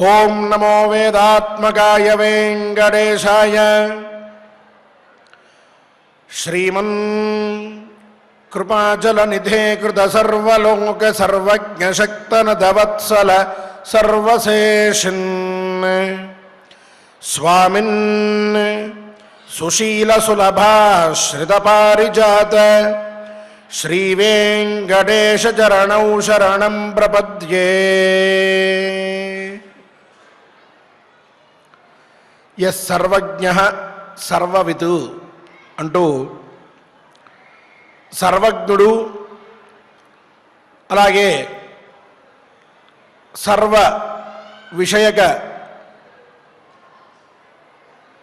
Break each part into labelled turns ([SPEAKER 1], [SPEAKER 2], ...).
[SPEAKER 1] ఓం నమో వేదాత్మకాయ వెంకటేశాయ. శ్రీమన్ కృపాచలనిధే కృత సర్వలోక సర్వజ్ఞ శక్తనదవత్సల సర్వశేషిన్ స్వామిన్ సుశీల సులభాశ్రిత పారిజాత శ్రీ వెంకటేశ చరణౌ శరణం ప్రపద్యే. యస్ సర్వజ్ఞః సర్వవిత్ అంటూ సర్వజ్ఞుడు, అలాగే సర్వ విషయక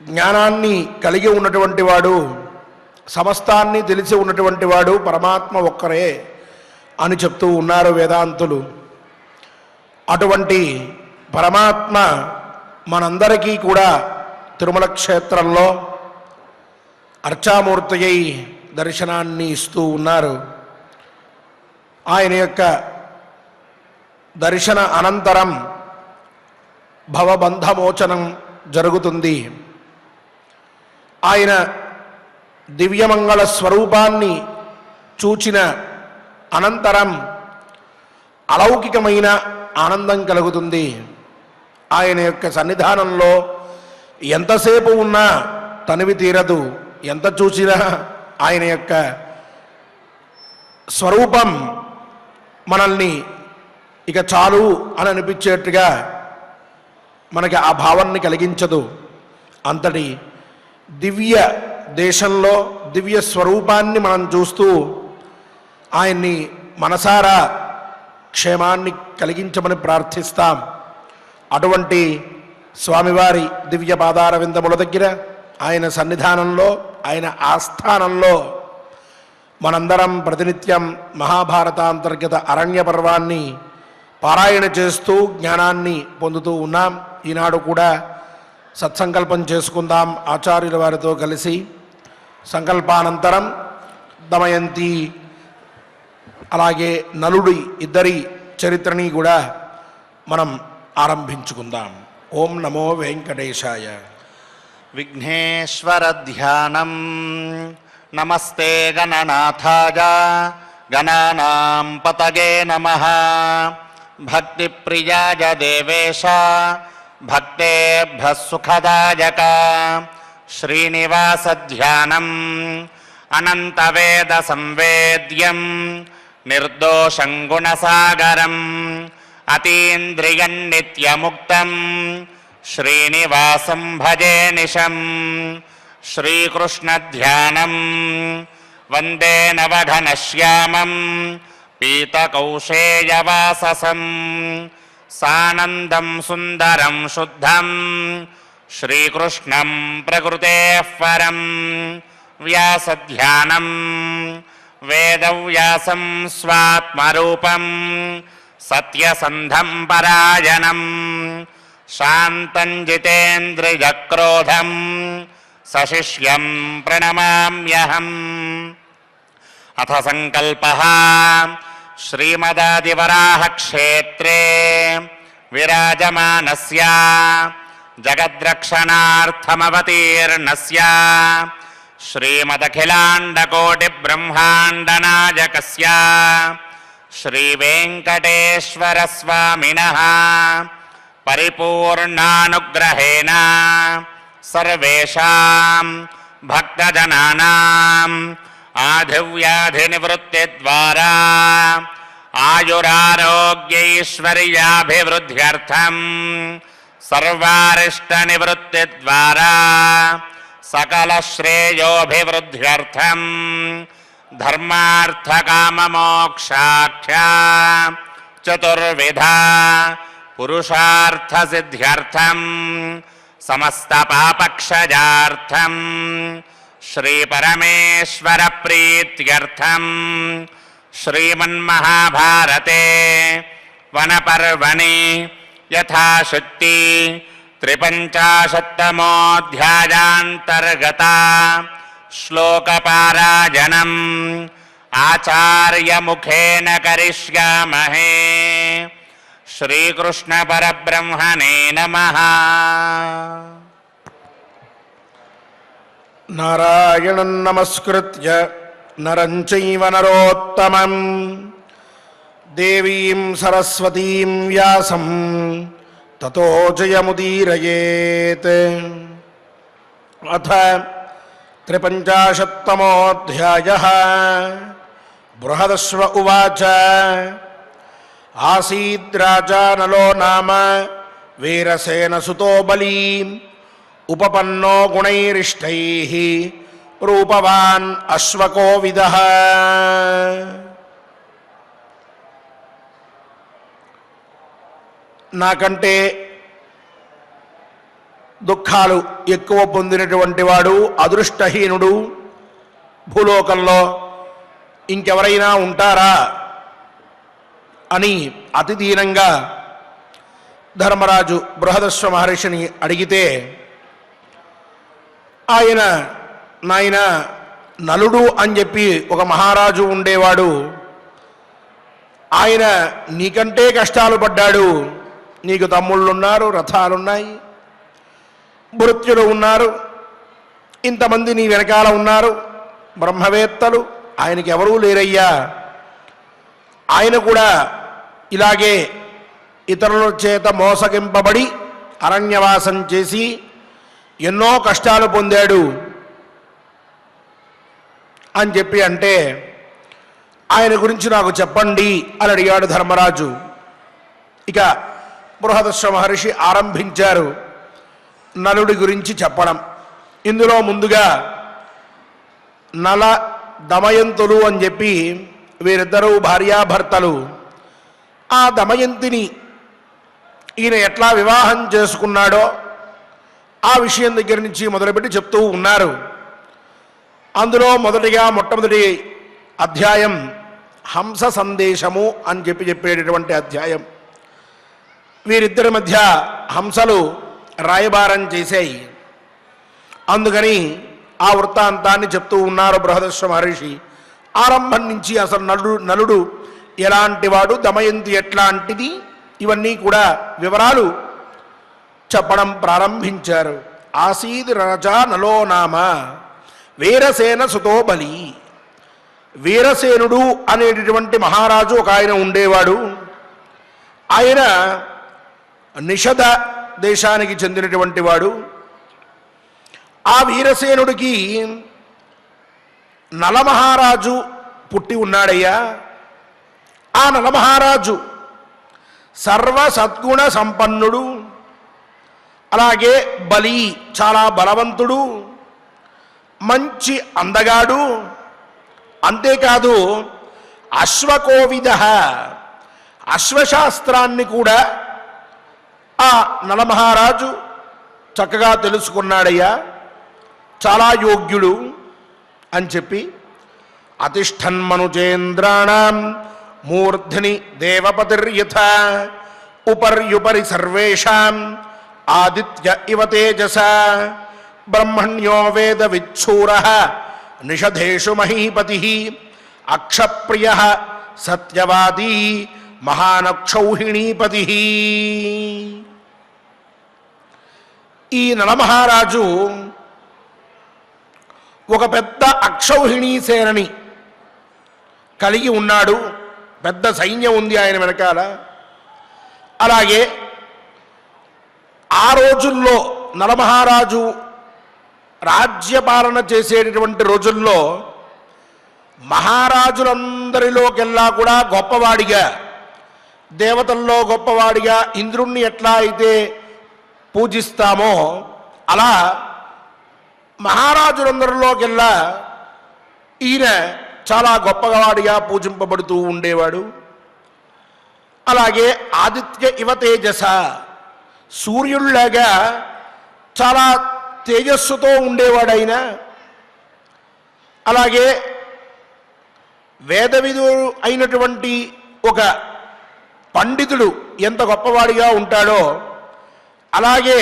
[SPEAKER 1] జ్ఞానాన్ని కలిగి ఉన్నటువంటి వాడు, సమస్తాన్ని తెలిసి ఉన్నటువంటి వాడు పరమాత్మ ఒక్కరే అని చెప్తూ ఉన్నారు వేదాంతులు. అటువంటి పరమాత్మ మనందరికీ కూడా తిరుమల క్షేత్రంలో అర్చామూర్తి అయి దర్శనాన్ని ఇస్తూ ఉన్నారు. ఆయన యొక్క దర్శన అనంతరం భవబంధమోచనం జరుగుతుంది. ఆయన దివ్యమంగళ స్వరూపాన్ని చూచిన అనంతరం అలౌకికమైన ఆనందం కలుగుతుంది. ఆయన యొక్క సన్నిధానంలో ఎంతసేపు ఉన్నా తనివి తీరదు. ఎంత చూసినా ఆయన యొక్క స్వరూపం మనల్ని ఇక చాలు అని అనిపించేట్టుగా మనకి ఆ భావాన్ని కలిగించదు. అంతటి దివ్య దేశంలో దివ్య స్వరూపాన్ని మనం చూస్తూ ఆయన్ని మనసారా క్షేమాన్ని కలిగించమని ప్రార్థిస్తాం. అటువంటి స్వామివారి దివ్య పాదార విందముల దగ్గర, ఆయన సన్నిధానంలో, ఆయన ఆస్థానంలో మనందరం ప్రతినిత్యం మహాభారతాంతర్గత అరణ్య పర్వాన్ని పారాయణ చేస్తూ జ్ఞానాన్ని పొందుతూ ఉన్నాం. ఈనాడు కూడా సత్సంకల్పం చేసుకుందాం ఆచార్యుల వారితో కలిసి. సంకల్పానంతరం దమయంతి అలాగే నలుడి ఇద్దరి చరిత్రని కూడా మనం ఆరంభించుకుందాం. ఓం నమో వెంకటేశాయ.
[SPEAKER 2] విఘ్నేశ్వర ధ్యానం. నమస్తే గణనాథాయ గణానాం పతగే నమః. భక్తి ప్రియాయ దేవేశ భక్తేభ్యః సుఖదాయక. శ్రీనివాస ధ్యానం అనంతవేద సంవేద్యం నిర్దోషం గుణసాగరం అతీంద్రియం నిత్యముక్తం శ్రీనివాసం భజే నిశం. శ్రీకృష్ణ ధ్యానం వందే నవఘనశ్యామం పీతకౌశేయవాససం. సానందం సుందరం శుద్ధం శ్రీకృష్ణం ప్రకృతేః పరం. వ్యాసధ్యానం వేదవ్యాసం స్వాత్మరూపం సత్యసంధం పరాయణం. శాంతం జితేంద్రియక్రోధం సశిష్యం ప్రణమామ్యహం. అథ సంకల్పః. శ్రీమదాదివరాహక్షేత్రే విరాజమానస్య జగద్రక్షణార్థమవతీర్ణస్య శ్రీమదఖిలాండకోటిబ్రహ్మాండనాయకస్య శ్రీవేంకటేశ్వర స్వామినః పరిపూర్ణానుగ్రహేణ సర్వేషాం భక్తజనానాం ఆధివ్యాధినివృత్తిద్వారా ఆయురారోగ్యైశ్వర్యాభివృద్ధ్యర్థం సర్వారిష్టనివృత్తిద్వారా సకలశ్రేయోభివృద్ధ్యర్థం ధర్మార్థకామమోక్షాఖ్య చతుర్విధ పురుషార్థసిద్ధ్యర్థం సమస్తపాపక్షయార్థం శ్రీపరమేశ్వర ప్రీత్యర్థం శ్రీమన్మహాభారతే వనపర్వణి యథాశక్తి త్రిపంచాశత్తమోऽధ్యాయాంతర్గత శ్లోకపారాయణం ఆచార్యముఖేన కరిష్యామహే. శ్రీకృష్ణ పరబ్రహ్మణే నమః.
[SPEAKER 1] నారాయణం నమస్కృత్య నరం చైవ నరోత్తమం దేవీం సరస్వతీం వ్యాసం తతో జయముదీరయేత్. అథ త్రిపంచాశత్తమోऽధ్యాయः. బృహదశ్వ ఉవాచ ఆసీద్రాజా నలో నామ వీరసేనసుతో బలీ ఉపపన్నో గుణైరిష్టైః రూపవాన్ అశ్వకోవిదః. నాకంటే దుఃఖాలు ఎక్కువ పొందినటువంటి వాడు అదృష్టహీనుడు భూలోకంలో ఇంకెవరైనా ఉంటారా అని అతి దీనంగా ధర్మరాజు బృహదశ్వ మహర్షిని అడిగితే, ఆయన నాయన నలుడు అని చెప్పి ఒక మహారాజు ఉండేవాడు, ఆయన నీకంటే కష్టాలు పడ్డాడు. నీకు తమ్ముళ్ళున్నారు, రథాలున్నాయి, భృత్యులు ఉన్నారు, ఇంతమంది నీ వెనకాల ఉన్నారు, బ్రహ్మవేత్తలు, ఆయనకి ఎవరూ లేరయ్యా. ఆయన కూడా ఇలాగే ఇతరుల చేత మోసగింపబడి అరణ్యవాసం చేసి ఎన్నో కష్టాలు పొందాడు అని చెప్పి అంటే, ఆయన గురించి నాకు చెప్పండి అని అడిగాడు ధర్మరాజు. ఇక బృహదశ్వ మహర్షి ఆరంభించారు నలుడి గురించి చెప్పడం. ఇందులో ముందుగా నల దమయంతులు అని చెప్పి వీరిద్దరూ భార్యాభర్తలు. ఆ దమయంతిని ఈయన ఎట్లా వివాహం చేసుకున్నాడో ఆ విషయం దగ్గర నుంచి మొదలుపెట్టి చెప్తూ ఉన్నారు. అందులో మొట్టమొదటి అధ్యాయం హంస సందేశము అని చెప్పేటటువంటి అధ్యాయం. వీరిద్దరి మధ్య హంసలు రాయబారం చేశాయి. అందుకని ఆ వృత్తాంతాన్ని చెప్తూ ఉన్నారు బృహదశ్వ మహర్షి. ఆరంభం నుంచి అసలు నలుడు ఎలాంటి వాడు, దమయంతి ఎట్లాంటిది, ఇవన్నీ కూడా వివరాలు చెప్పడం ప్రారంభించారు. ఆసీద్ రాజా నలో నామ వీరసేన సుతో బలి. వీరసేనుడు అనేటటువంటి మహారాజు ఒక ఆయన ఉండేవాడు. ఆయన నిషధ దేశానికి చెందినటువంటి వాడు. ఆ వీరసేనుడికి నలమహారాజు పుట్టి ఉన్నాడయ్యా. ఆ నలమహారాజు సర్వ సద్గుణ సంపన్నుడు, అలాగే బలి చాలా బలవంతుడు, మంచి అందగాడు. అంతేకాదు అశ్వకోవిద, అశ్వశాస్త్రాన్ని కూడా ఆ నలమహారాజు చక్కగా తెలుసుకున్నాడయ్యా, చాలా యోగ్యుడు అని చెప్పి, అతిష్టన్మనుజేంద్రాణం మూర్ధని దేవపతిర్యథ ఉపర్యుపరి సర్వేషాం ఆదిత్య ఇవ తేజస బ్రహ్మణ్యో వేద విచ్చూర నిషధేషు మహీపతి అక్షప్రియ సత్యవాదీ మహానక్షౌహిణీపతి. ఈ నలమహారాజు ఒక పెద్ద అక్షౌహిణీ సేనని కలిగి ఉన్నాడు. పెద్ద సైన్యం ఉంది ఆయన వెనకాల. అలాగే ఆ రోజుల్లో నలమహారాజు రాజ్యపాలన చేసేటటువంటి రోజుల్లో మహారాజులందరిలోకెల్లా కూడా గొప్పవాడిగా, దేవతల్లో గొప్పవాడిగా ఇంద్రుణ్ణి ఎట్లా అయితే పూజిస్తామో అలా మహారాజులందరిలోకెల్లా ఈయన చాలా గొప్పవాడిగా పూజింపబడుతూ ఉండేవాడు. అలాగే ఆదిత్య ఇవ తేజస, సూర్యుల్లాగా చాలా తేజస్సుతో ఉండేవాడైనా. అలాగే వేదవిధు అయినటువంటి ఒక పండితుడు ఎంత గొప్పవాడిగా ఉంటాడో అలాగే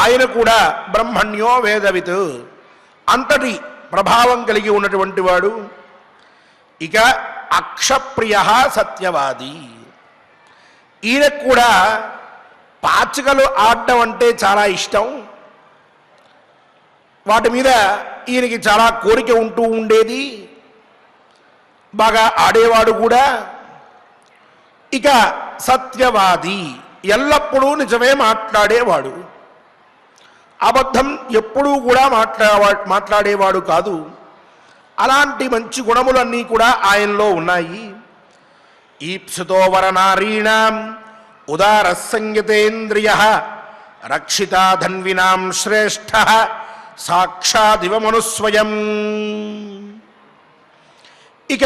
[SPEAKER 1] ఆయన కూడా బ్రహ్మణ్యో వేదవిత్, అంతటి ప్రభావం కలిగి ఉన్నటువంటి వాడు. ఇక అక్షప్రియ సత్యవాది, ఈయనకు కూడా పాచికలు ఆడడం అంటే చాలా ఇష్టం. వాటి మీద ఈయనకి చాలా కోరిక ఉంటూ ఉండేది. బాగా ఆడేవాడు కూడా. ఇక సత్యవాది, ఎల్లప్పుడూ నిజమే మాట్లాడేవాడు. అబద్ధం ఎప్పుడూ కూడా మాట్లాడేవాడు కాదు. అలాంటి మంచి గుణములన్నీ కూడా ఆయనలో ఉన్నాయి. ఈప్సుతో వరనారీణాం ఉదార సంయతేంద్రియ రక్షితా ధన్వినాం శ్రేష్ఠ సాక్షాదివ మనుస్వయం. ఇక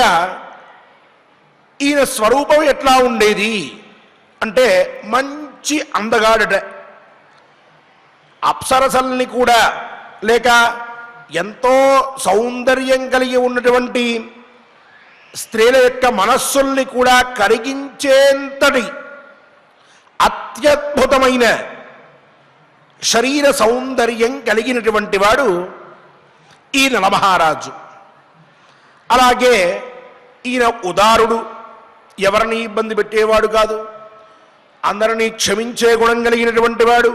[SPEAKER 1] ఈయన స్వరూపం ఎట్లా ఉండేది అంటే మంచి అందగాడట. అప్సరసల్ని కూడా లేక ఎంతో సౌందర్యం కలిగి ఉన్నటువంటి స్త్రీల యొక్క మనస్సుల్ని కూడా కరిగించేంతటి అత్యద్భుతమైన శరీర సౌందర్యం కలిగినటువంటి వాడు ఈ నలమహారాజు. అలాగే ఈయన ఉదారుడు, ఎవరిని ఇబ్బంది పెట్టేవాడు కాదు, అందరినీ క్షమించే గుణం కలిగినటువంటి వాడు.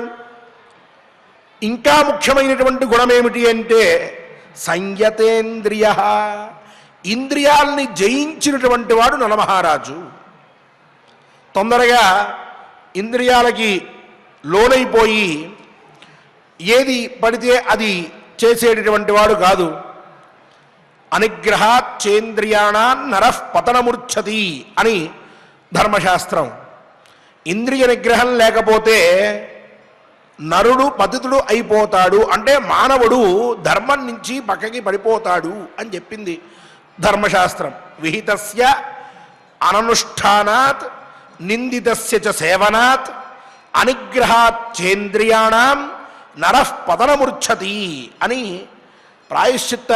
[SPEAKER 1] ఇంకా ముఖ్యమైనటువంటి గుణం ఏమిటి అంటే సంయతేంద్రియ, ఇంద్రియాల్ని జయించినటువంటి వాడు నలమహారాజు. తొందరగా ఇంద్రియాలకి లోనైపోయి ఏది పడితే అది చేసేటటువంటి వాడు కాదు. అనిగ్రహాత్ చేంద్రియాణాన్ నరః పతనముర్ఛతి అని ధర్మశాస్త్రం. ఇంద్రియ నిగ్రహం లేకపోతే నరుడు పతితుడు అయిపోతాడు, అంటే మానవుడు ధర్మం నుంచి పక్కకి పడిపోతాడు అని చెప్పింది ధర్మశాస్త్రం. విహితస్య అననుష్ఠానాత్ నిందితస్య చ సేవనాత్ అనిగ్రహాత్ చేంద్రియాణాం నరః పతనముర్ఛతి అని ప్రాయశ్చిత్త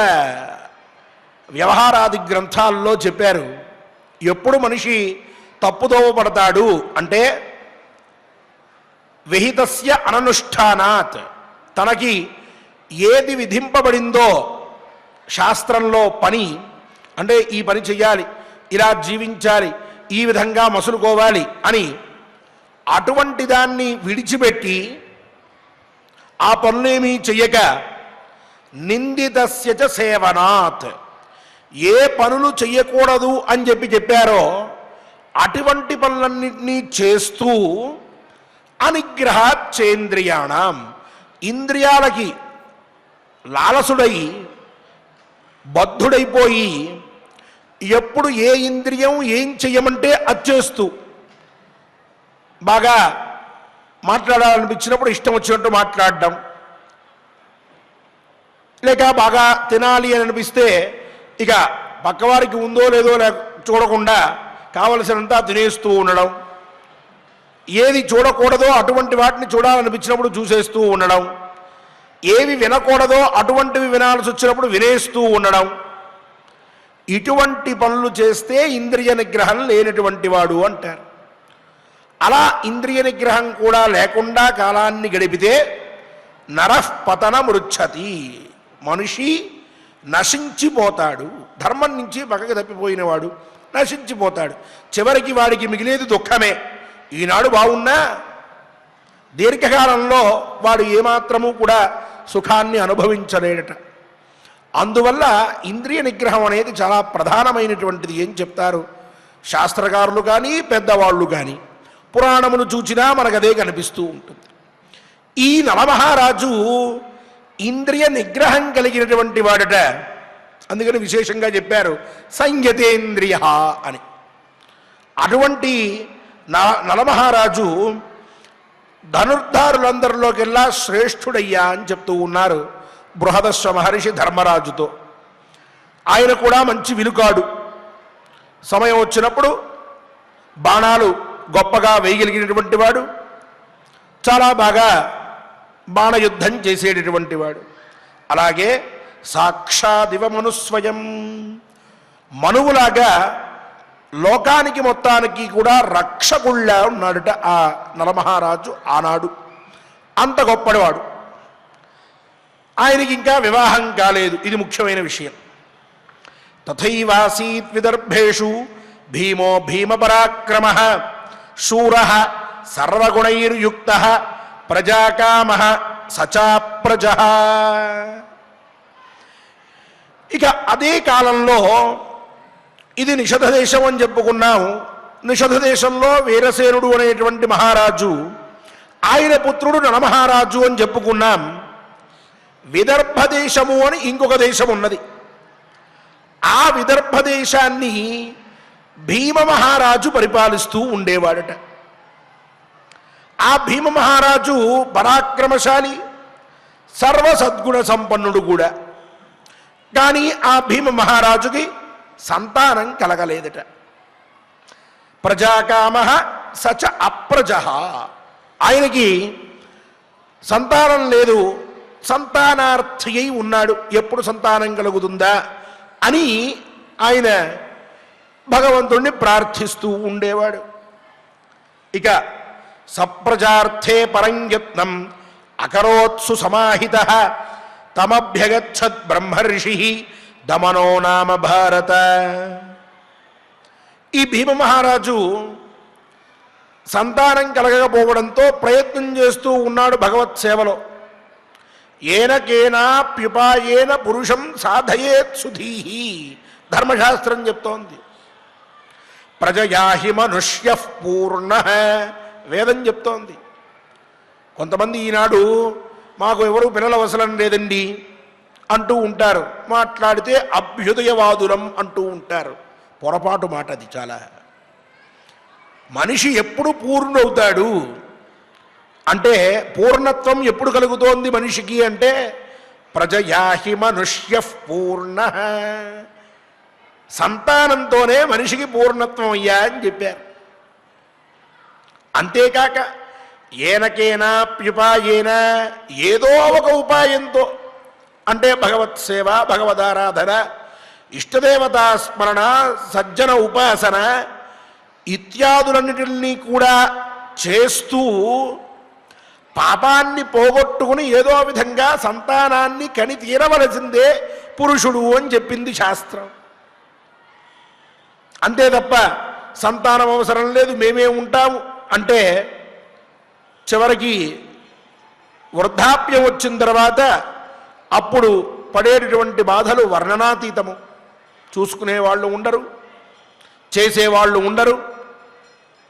[SPEAKER 1] వ్యవహారాది గ్రంథాల్లో చెప్పారు. ఎప్పుడు మనిషి తప్పుదోవ పడతాడు అంటే విహితస్య అననుష్ఠానాత్, తనకి ఏది విధింపబడిందో శాస్త్రంలో పని, అంటే ఈ పని చెయ్యాలి, ఇలా జీవించాలి, ఈ విధంగా మసులుకోవాలి అని అటువంటి దాన్ని విడిచిపెట్టి ఆ పనులేమీ చెయ్యక నిందితస్య చ సేవనాత్, ఏ పనులు చెయ్యకూడదు అని చెప్పారో అటువంటి పనులన్నింటినీ చేస్తూ అనిగ్రహాత్ చేంద్రియాణం, ఇంద్రియాలకి లాలసుడై బద్ధుడైపోయి ఎప్పుడు ఏ ఇంద్రియం ఏం చెయ్యమంటే అది చేస్తూ, బాగా మాట్లాడాలనిపించినప్పుడు ఇష్టం వచ్చినట్టు మాట్లాడడం, లేక బాగా తినాలి అని అనిపిస్తే ఇక పక్కవారికి ఉందో లేదో చూడకుండా కావలసినంత తినేస్తూ ఉండడం, ఏది చూడకూడదో అటువంటి వాటిని చూడాలనిపించినప్పుడు చూసేస్తూ ఉండడం, ఏవి వినకూడదో అటువంటివి వినాల్సి వచ్చినప్పుడు వినేస్తూ ఉండడం, ఇటువంటి పనులు చేస్తే ఇంద్రియ నిగ్రహం లేనటువంటి వాడు అంటారు. అలా ఇంద్రియ నిగ్రహం కూడా లేకుండా కాలాన్ని గడిపితే నరః పతనముర్ఛతి, మనిషి నశించిపోతాడు. ధర్మం నుంచి పక్కకి తప్పిపోయినవాడు నశించిపోతాడు. చివరికి వాడికి మిగిలేది దుఃఖమే. ఈనాడు బాగున్నా దీర్ఘకాలంలో వాడు ఏమాత్రము కూడా సుఖాన్ని అనుభవించలేడట. అందువల్ల ఇంద్రియ నిగ్రహం అనేది చాలా ప్రధానమైనటువంటిది. ఏం చెప్తారు శాస్త్రకారులు కానీ పెద్దవాళ్ళు కానీ, పురాణములు చూచినా మనకు అదే కనిపిస్తూ ఉంటుంది. ఈ నలమహారాజు ఇంద్రియ నిగ్రహం కలిగినటువంటి వాడట. అందుకని విశేషంగా చెప్పారు సంయతేంద్రియ అని. అటువంటి నలమహారాజు ధనుర్ధారులందరిలోకెల్లా శ్రేష్ఠుడయ్యా అని చెప్తూ ఉన్నారు బృహదశ్వ మహర్షి ధర్మరాజుతో. ఆయన కూడా మంచి విలుకాడు. సమయం వచ్చినప్పుడు బాణాలు గొప్పగా వేయగలిగినటువంటి వాడు, చాలా బాగా బాణయుద్ధం చేసేటటువంటి వాడు. అలాగే సాక్షాదివ మనుస్వయం, మనువులాగా లోకానికి మొత్తానికి కూడా రక్షకుళ్ళ ఉన్నాడుట ఆ నలమహారాజు ఆనాడు. అంత గొప్పడివాడు. ఆయనకి ఇంకా వివాహం కాలేదు, ఇది ముఖ్యమైన విషయం. తథైవాసీత్ విదర్భేషు భీమో భీమపరాక్రమ శూర సర్వగుణైర్యుక్త ప్రజాకామ సచాప్రజ. ఇక అదే కాలంలో ఇది నిషధ దేశం అని చెప్పుకున్నాము. నిషధ దేశంలో వీరసేనుడు అనేటువంటి మహారాజు, ఆయన పుత్రుడు నరమహారాజు అని చెప్పుకున్నాం. విదర్భ దేశము అని ఇంకొక దేశం ఉన్నది. ఆ విదర్భ దేశాన్ని భీమ మహారాజు పరిపాలిస్తూ ఉండేవాడట. ఆ భీమ మహారాజు పరాక్రమశాలి, సర్వసద్గుణ సంపన్నుడు కూడా. కానీ ఆ భీమ మహారాజుకి సంతానం కలగలేదట. ప్రజాకామ సచ అప్రజ, ఆయనకి సంతానం లేదు, సంతానార్థి అయి ఉన్నాడు. ఎప్పుడు సంతానం కలుగుతుందా అని ఆయన భగవంతుణ్ణి ప్రార్థిస్తూ ఉండేవాడు. ఇక సప్రజార్థే పరంయత్నం అకరోత్సు సమాహిత తమభ్యగచ్చత్ బ్రహ్మర్షి దమనో నామ భారత. ఈ భీమ మహారాజు సంతానం కలగకపోవడంతో ప్రయత్నం చేస్తూ ఉన్నాడు భగవత్ సేవలో. ఏనకేనాప్యుపాయేన పురుషం సాధయేత్ సుధీహి, ధర్మశాస్త్రం చెప్తోంది. ప్రజయాహి మనుష్య పూర్ణ, వేదం చెప్తోంది. కొంతమంది ఈనాడు మాకు ఎవరు పిల్లల అవసరం లేదండి అంటూ ఉంటారు. మాట్లాడితే అభ్యుదయవాదులం అంటూ ఉంటారు. పొరపాటు మాట అది. చాలా మనిషి ఎప్పుడు పూర్ణవుతాడు అంటే, పూర్ణత్వం ఎప్పుడు కలుగుతోంది మనిషికి అంటే, ప్రజయాహి మనుష్య పూర్ణ, సంతానంతోనే మనిషికి పూర్ణత్వం అయ్యా అని చెప్పారు. అంతేకాక ఏనకేనాప్యుపాయేన, ఏదో ఒక ఉపాయంతో అంటే భగవత్ సేవ, భగవదారాధన, ఇష్టదేవతా స్మరణ, సజ్జన ఉపాసన ఇత్యాదులన్నిటినీ కూడా చేస్తూ పాపాన్ని పోగొట్టుకుని ఏదో విధంగా సంతానాన్ని కని తీరవలసిందే పురుషుడు అని చెప్పింది శాస్త్రం. అంతే తప్ప సంతానం అవసరం లేదు, మేమే ఉంటాము అంటే చివరికి వృద్ధాప్యం వచ్చిన తర్వాత అప్పుడు పడేటటువంటి బాధలు వర్ణనాతీతము. చూసుకునేవాళ్ళు ఉండరు, చేసేవాళ్ళు ఉండరు,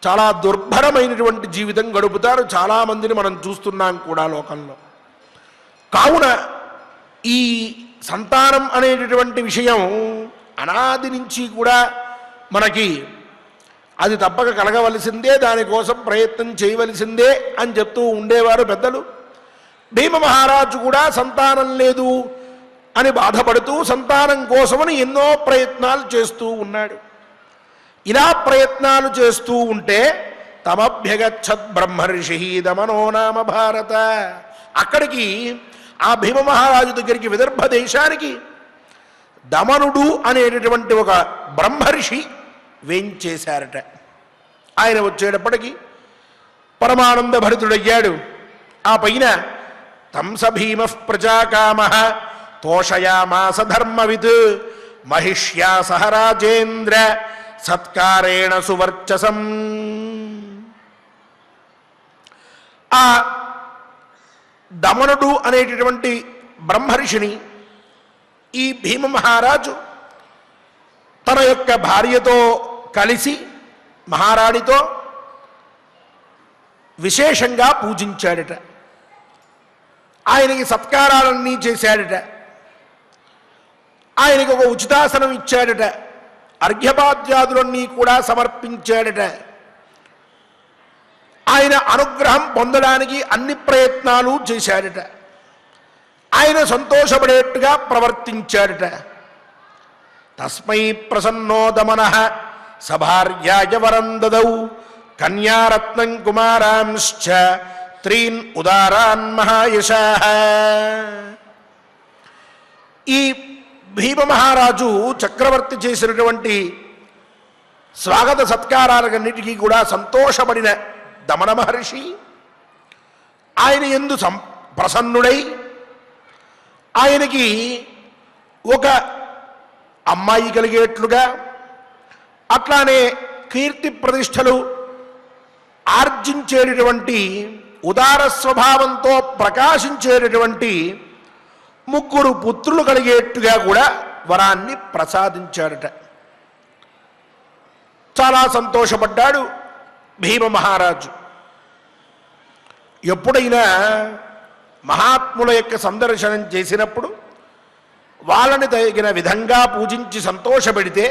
[SPEAKER 1] చాలా దుర్భరమైనటువంటి జీవితం గడుపుతారు. చాలామందిని మనం చూస్తున్నాం కూడా లోకంలో. కావున ఈ సంతానం అనేటటువంటి విషయం అనాది నుంచి కూడా మనకి అది తప్పక కలగవలసిందే, దానికోసం ప్రయత్నం చేయవలసిందే అని చెప్తూ ఉండేవారు పెద్దలు. భీమ మహారాజు కూడా సంతానం లేదు అని బాధపడుతూ సంతానం కోసమని ఎన్నో ప్రయత్నాలు చేస్తూ ఉన్నాడు. ఇలా ప్రయత్నాలు చేస్తూ ఉంటే తమభ్యగచ్చత్ బ్రహ్మర్షి దమనో నామ భారత, అక్కడికి ఆ భీమ మహారాజు దగ్గరికి విదర్భ దేశానికి దమనుడు అనేటటువంటి ఒక బ్రహ్మర్షి వేంచేశారట. ఆయన వచ్చేటప్పటికి పరమానంద భరితుడయ్యాడు. ఆ పైన తంస భీమ ప్రజాకామ తోషయామాస ధర్మవిత్ మహిష్యా సహ రాజేంద్ర సత్కారేణ సువర్చసం. ఆ దమనుడు అనేటటువంటి బ్రహ్మర్షిని ఈ భీమ మహారాజు తన యొక్క భార్యతో కలిసి మహారాణితో విశేషంగా పూజించాడట. ఆయనకి సత్కారాలన్నీ చేశాడట. ఆయనకి ఒక ఉచితాసనం ఇచ్చాడట. అర్ఘ్యపాద్యాదులన్నీ కూడా సమర్పించాడట. ఆయన అనుగ్రహం పొందడానికి అన్ని ప్రయత్నాలు చేశాడట. ఆయన సంతోషపడేట్టుగా ప్రవర్తించాడట. తస్మై ప్రసన్నో దమనః సభార్యాయ వరం దదౌ కన్యారత్నం కుమారాంశ్చ త్రీన్ ఉదారాన్ మహాయశాః. ఈ భీమ మహారాజు చక్రవర్తి చేసినటువంటి స్వాగత సత్కారాలన్నిటికీ కూడా సంతోషపడిన దమన మహర్షి ఆయన యందు ప్రసన్నుడై ఆయనకి ఒక అమ్మాయి కలిగేట్లుగా, అట్లానే కీర్తి ప్రతిష్టలు ఆర్జించేటటువంటి ఉదార స్వభావంతో ప్రకాశించేటటువంటి ముగ్గురు పుత్రులు కలిగేట్టుగా కూడా వరాన్ని ప్రసాదించాడట. చాలా సంతోషపడ్డాడు భీమ మహారాజు. ఎప్పుడైనా మహాత్ముల యొక్క సందర్శనం చేసినప్పుడు వాళ్ళని తగిన విధంగా పూజించి సంతోషపెడితే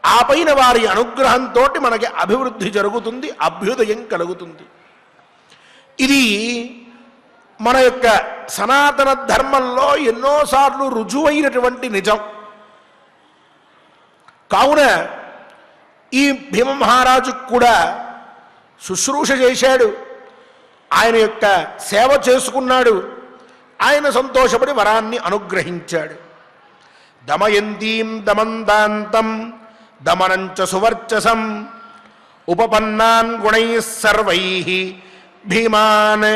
[SPEAKER 1] ఆ పైన వారి అనుగ్రహంతో మనకి అభివృద్ధి జరుగుతుంది, అభ్యుదయం కలుగుతుంది. ఇది మన యొక్క సనాతన ధర్మంలో ఎన్నోసార్లు రుజువైనటువంటి నిజం. కావున ఈ భీమ మహారాజుకు కూడా శుశ్రూష చేశాడు, ఆయన యొక్క సేవ చేసుకున్నాడు. ఆయన సంతోషపడి వరాన్ని అనుగ్రహించాడు. దమయంతీం దమందాంతం దమనంచ సువర్చసం ఉపపన్నాన్ గుణై సర్వై భీమాన్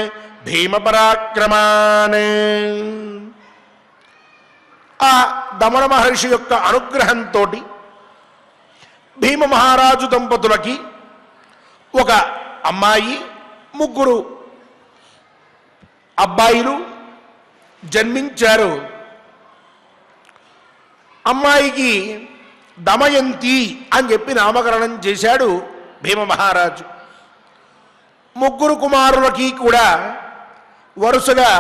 [SPEAKER 1] భీమపరాక్రమాన్. ఆ దమన మహర్షి యొక్క అనుగ్రహంతో భీమ మహారాజు దంపతులకి ఒక అమ్మాయి, ముగ్గురు అబ్బాయిలు జన్మించారు. అమ్మాయికి దమయంతి అని చెప్పి నామకరణం చేశాడు భీమ మహారాజు. ముగ్గురు కుమారులకి కూడా వరుసగా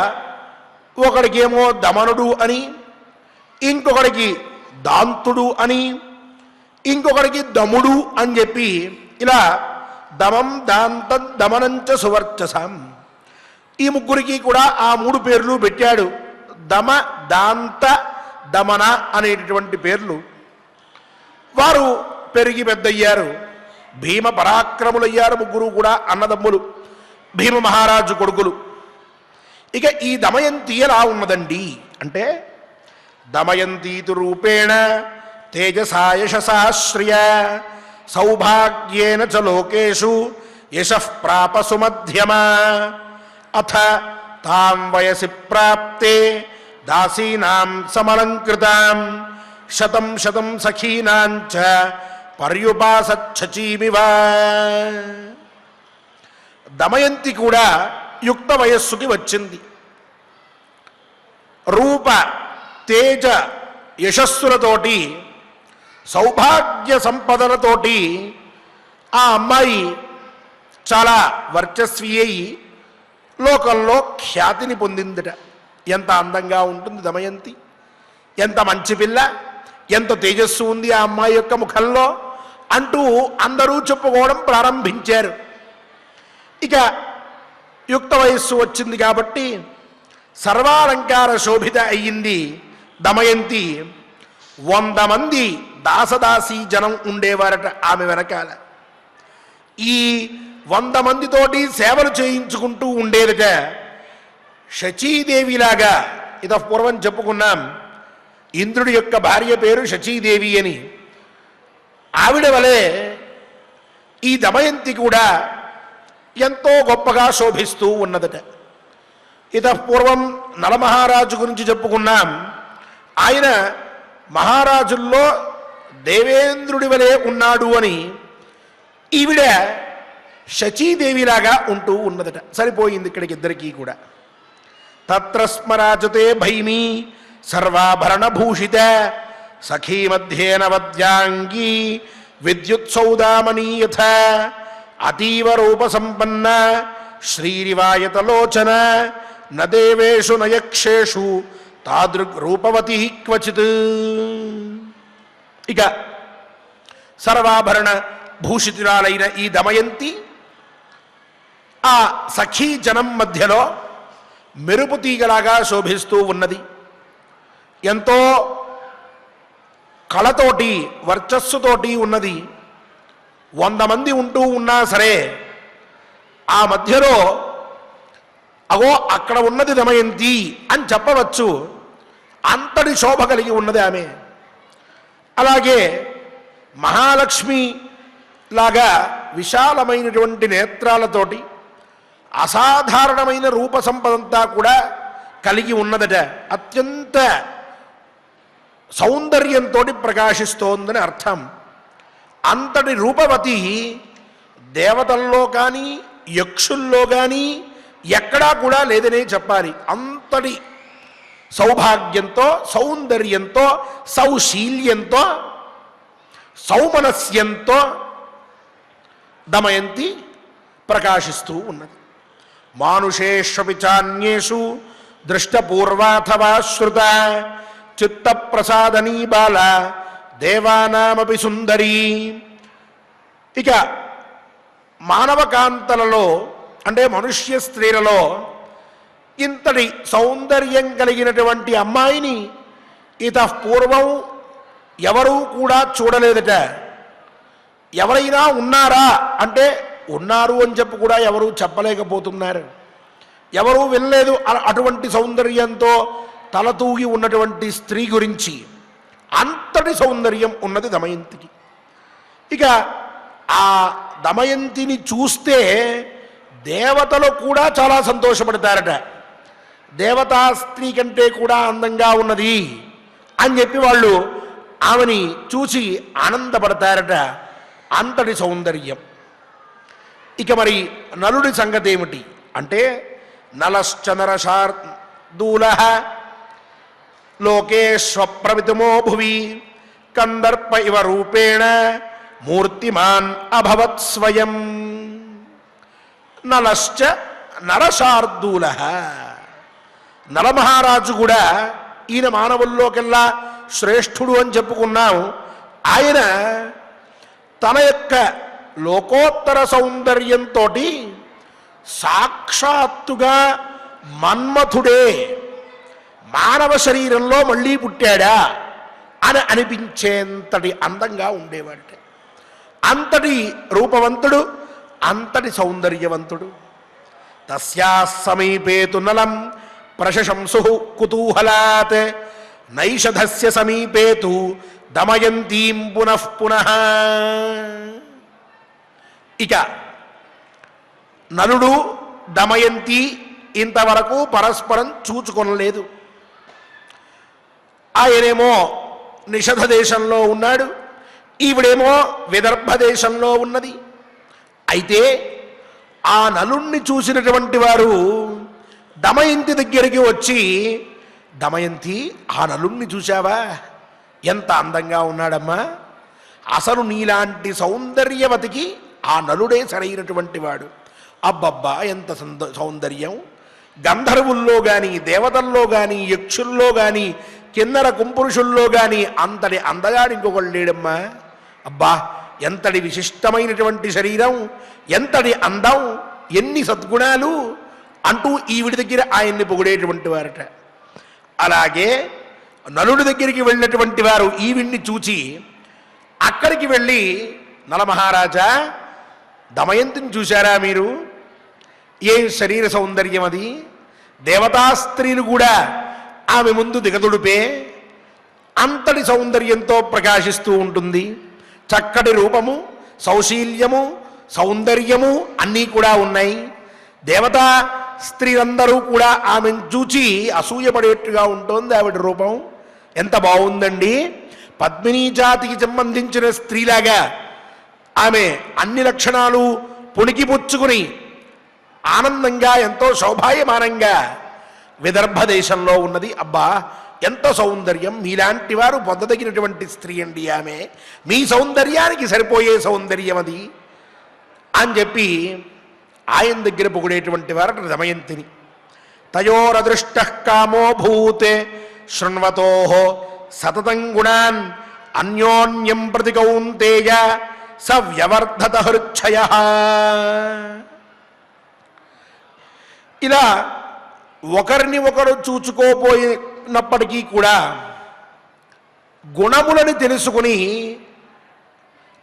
[SPEAKER 1] ఒకడికేమో దమనుడు అని, ఇంకొకడికి దాంతుడు అని, ఇంకొకడికి దముడు అని చెప్పి ఇలా దమం దాంతం దమనంచ సువర్చసం ఈ ముగ్గురికి కూడా ఆ మూడు పేర్లు పెట్టాడు. దమ దాంత దమన అనేటటువంటి పేర్లు. వారు పెరిగి పెద్దయ్యారు, భీమ పరాక్రములయ్యారు. ముగ్గురు కూడా అన్నదమ్ములు, భీమ మహారాజు కొడుకులు. ఇక ఈ దమయంతి ఎలా ఉన్నదండి అంటే, దమయంతీతు రూపేణ తేజసా యశసాశ్రియ సౌభాగ్యేన చ లోకేషు యశః ప్రాప సుమధ్యమ అథ తాం వయసి ప్రాప్తే దాసీనాం సమలంకృతాం శతం శతం సఖీనాంచ పర్యుపాసచ్చచీమివ. దమయంతి కూడా యుక్త వయస్సుకి వచ్చింది. రూప తేజ యశస్సులతోటి సౌభాగ్య సంపదలతోటి ఆ అమ్మాయి చాలా వర్చస్వి అయి లోకంలో ఖ్యాతిని పొందిందిట. ఎంత అందంగా ఉంటుంది దమయంతి, ఎంత మంచి పిల్ల, ఎంత తేజస్సు ఉంది ఆ అమ్మాయి యొక్క ముఖంలో అంటూ అందరూ చెప్పుకోవడం ప్రారంభించారు. ఇక యుక్త వయస్సు వచ్చింది కాబట్టి సర్వాలంకార శోభిత అయ్యింది దమయంతి. 100 మంది దాసదాసీ జనం ఉండేవారట ఆమె వెనకాల. ఈ 100 మందితోటి సేవలు చేయించుకుంటూ ఉండేదట. శచీదేవిలాగా ఇత పూర్వం చెప్పుకున్నాం, ఇంద్రుడి యొక్క భార్య పేరు శచీదేవి అని. ఆవిడ వలె ఈ దమయంతి కూడా ఎంతో గొప్పగా శోభిస్తూ ఉన్నదట. ఇత పూర్వం నలమహారాజు గురించి చెప్పుకున్నాం. ఆయన మహారాజుల్లో దేవేంద్రుడి వలె ఉన్నాడు అని. ఈవిడ శచీదేవిలాగా ఉంటూ ఉన్నదట. సరిపోయింది ఇక్కడికి ఇద్దరికీ కూడా. తత్ర స్మరాజతే భైమీ సర్వాభరణభూషిత సఖీ మధ్యేన వద్యాంగీ విద్యుత్సౌదామనీయథ అతీవ రూపసంపన్న శ్రీరివాయతలోచన న దేవేషు నయక్షేషు తాదృగ్ రూపవతి క్వచిత్. ఇక సర్వాభరణ భూషితురాలైన ఈ దమయంతి ఆ సఖీ జనం మధ్యలో మెరుపు తీగలాగా శోభిస్తూ ఉన్నది. ఎంతో కళతోటి వర్చస్సుతోటి ఉన్నది. 100 మంది ఉంటూ ఉన్నా సరే ఆ మధ్యలో అగో అక్కడ ఉన్నది దమయంతి అని చెప్పవచ్చు. అంతటి శోభ కలిగి ఉన్నది ఆమె. అలాగే మహాలక్ష్మి లాగా విశాలమైనటువంటి నేత్రాలతోటి అసాధారణమైన రూప సంపదంతా కూడా కలిగి ఉన్నదట. అత్యంత సౌందర్యంతో ప్రకాశిస్తోందని అర్థం. అంతటి రూపవతి దేవతల్లో కానీ యక్షుల్లో కానీ ఎక్కడా కూడా లేదనే చెప్పాలి. అంతటి సౌభాగ్యంతో, సౌందర్యంతో, సౌశీల్యంతో, సౌమనస్యంతో దమయంతి ప్రకాశిస్తూ ఉన్నది. మానుషేష్వపి చాన్యేషు దృష్టపూర్వాథవా శ్రుత చిత్తప్రసాదనీ బాల దేవానామపి సుందరీ. ఇక మానవకాంతలలో అంటే మనుష్య స్త్రీలలో ఇంతటి సౌందర్యం కలిగినటువంటి అమ్మాయిని ఇతఃపూర్వం ఎవరూ కూడా చూడలేదట. ఎవరైనా ఉన్నారా అంటే ఉన్నారు అని చెప్పి కూడా ఎవరూ చెప్పలేకపోతున్నారు. ఎవరూ వినలేదు అటువంటి సౌందర్యంతో తలతూగి ఉన్నటువంటి స్త్రీ గురించి. అంతటి సౌందర్యం ఉన్నది దమయంతికి. ఇక ఆ దమయంతిని చూస్తే దేవతలు కూడా చాలా సంతోషపడతారట. దేవతా స్త్రీ కంటే కూడా అందంగా ఉన్నది అని చెప్పి వాళ్ళు ఆమెని చూసి ఆనందపడతారట. అంతటి సౌందర్యం. ఇక మరి నలుడి సంగతి ఏమిటి అంటే నలశ్చనరశార్దూల లోకేష్వప్రవితమో భువి కందర్ప ఇవ రూపేణ మూర్తిమాన్ అభవత్ స్వయం. నలశ్చ నరశార్దూల. నలమహారాజు కూడా ఈయన మానవుల్లోకెల్లా శ్రేష్ఠుడు అని చెప్పుకున్నాం. ఆయన తన యొక్క లోకోత్తర సౌందర్యంతో సాక్షాత్తుగా మన్మథుడే మానవ శరీరంలో మళ్ళీ పుట్టాడా అని అనిపించేంతటి అందంగా ఉండేవాడు. అంతటి రూపవంతుడు, అంతటి సౌందర్యవంతుడు. తస్యా సమీపేతు నలం ప్రశంసు కుతూహలాత్ నైషధస్య సమీపేతు దమయంతీం పునః పునః. ఇక నలుడు దమయంతి ఇంతవరకు పరస్పరం చూచుకొనలేదు. ఆయనేమో నిషధ దేశంలో ఉన్నాడు, ఈవిడేమో విదర్భ దేశంలో ఉన్నది. అయితే ఆ నలుణ్ణి చూసినటువంటి వారు దమయంతి దగ్గరికి వచ్చి, దమయంతి ఆ నలుణ్ణి చూశావా, ఎంత అందంగా ఉన్నాడమ్మా, అసలు నీలాంటి సౌందర్యవతికి ఆ నలుడే సరైనటువంటి వాడు. అబ్బబ్బా ఎంత సౌందర్యం. గంధర్వుల్లో కానీ, దేవతల్లో కానీ, యక్షుల్లో కానీ, కిన్నర కుంపురుషుల్లో కానీ అంతటి అందగాడు ఇంకొకళ్ళు లేడమ్మా. అబ్బా ఎంతటి విశిష్టమైనటువంటి శరీరం, ఎంతటి అందం, ఎన్ని సద్గుణాలు అంటూ ఈవిడి దగ్గర ఆయన్ని పొగిడేటువంటి వారట. అలాగే నలుడి దగ్గరికి వెళ్ళినటువంటి వారు ఈవిడ్ని చూచి అక్కడికి వెళ్ళి, నలమహారాజా దమయంతిని చూశారా మీరు, ఏం శరీర సౌందర్యం అది, దేవతా స్త్రీలు కూడా ఆమె ముందు దిగదుడిపే, అంతటి సౌందర్యంతో ప్రకాశిస్తూ ఉంటుంది. చక్కటి రూపము, సౌశీల్యము, సౌందర్యము అన్నీ కూడా ఉన్నాయి. దేవతా స్త్రీలందరూ కూడా ఆమెను చూచి అసూయపడేట్టుగా ఉంటుంది ఆవిడ రూపం. ఎంత బాగుందండి, పద్మినీ జాతికి సంబంధించిన స్త్రీలాగా ఆమె అన్ని లక్షణాలు పుణికిపుచ్చుకుని ఆనందంగా ఎంతో శోభాయమానంగా విదర్భ దేశంలో ఉన్నది. అబ్బా ఎంత సౌందర్యం, మీలాంటి వారు పొందదగినటువంటి స్త్రీ అండి ఆమె, మీ సౌందర్యానికి సరిపోయే సౌందర్యం అది అని చెప్పి ఆయన దగ్గర పొగిడేటువంటి వారు దమయంతిని. తయోరదృష్ట కామో భూతే శృణ్వతో సతతం గుణాన్ అన్యోన్యం ప్రతి కౌంతేయ స వ్యవర్ధత హృచ్ఛయ. ఇలా ఒకరిని ఒకరు చూచుకోపోయినప్పటికీ కూడా గుణములని తెలుసుకుని,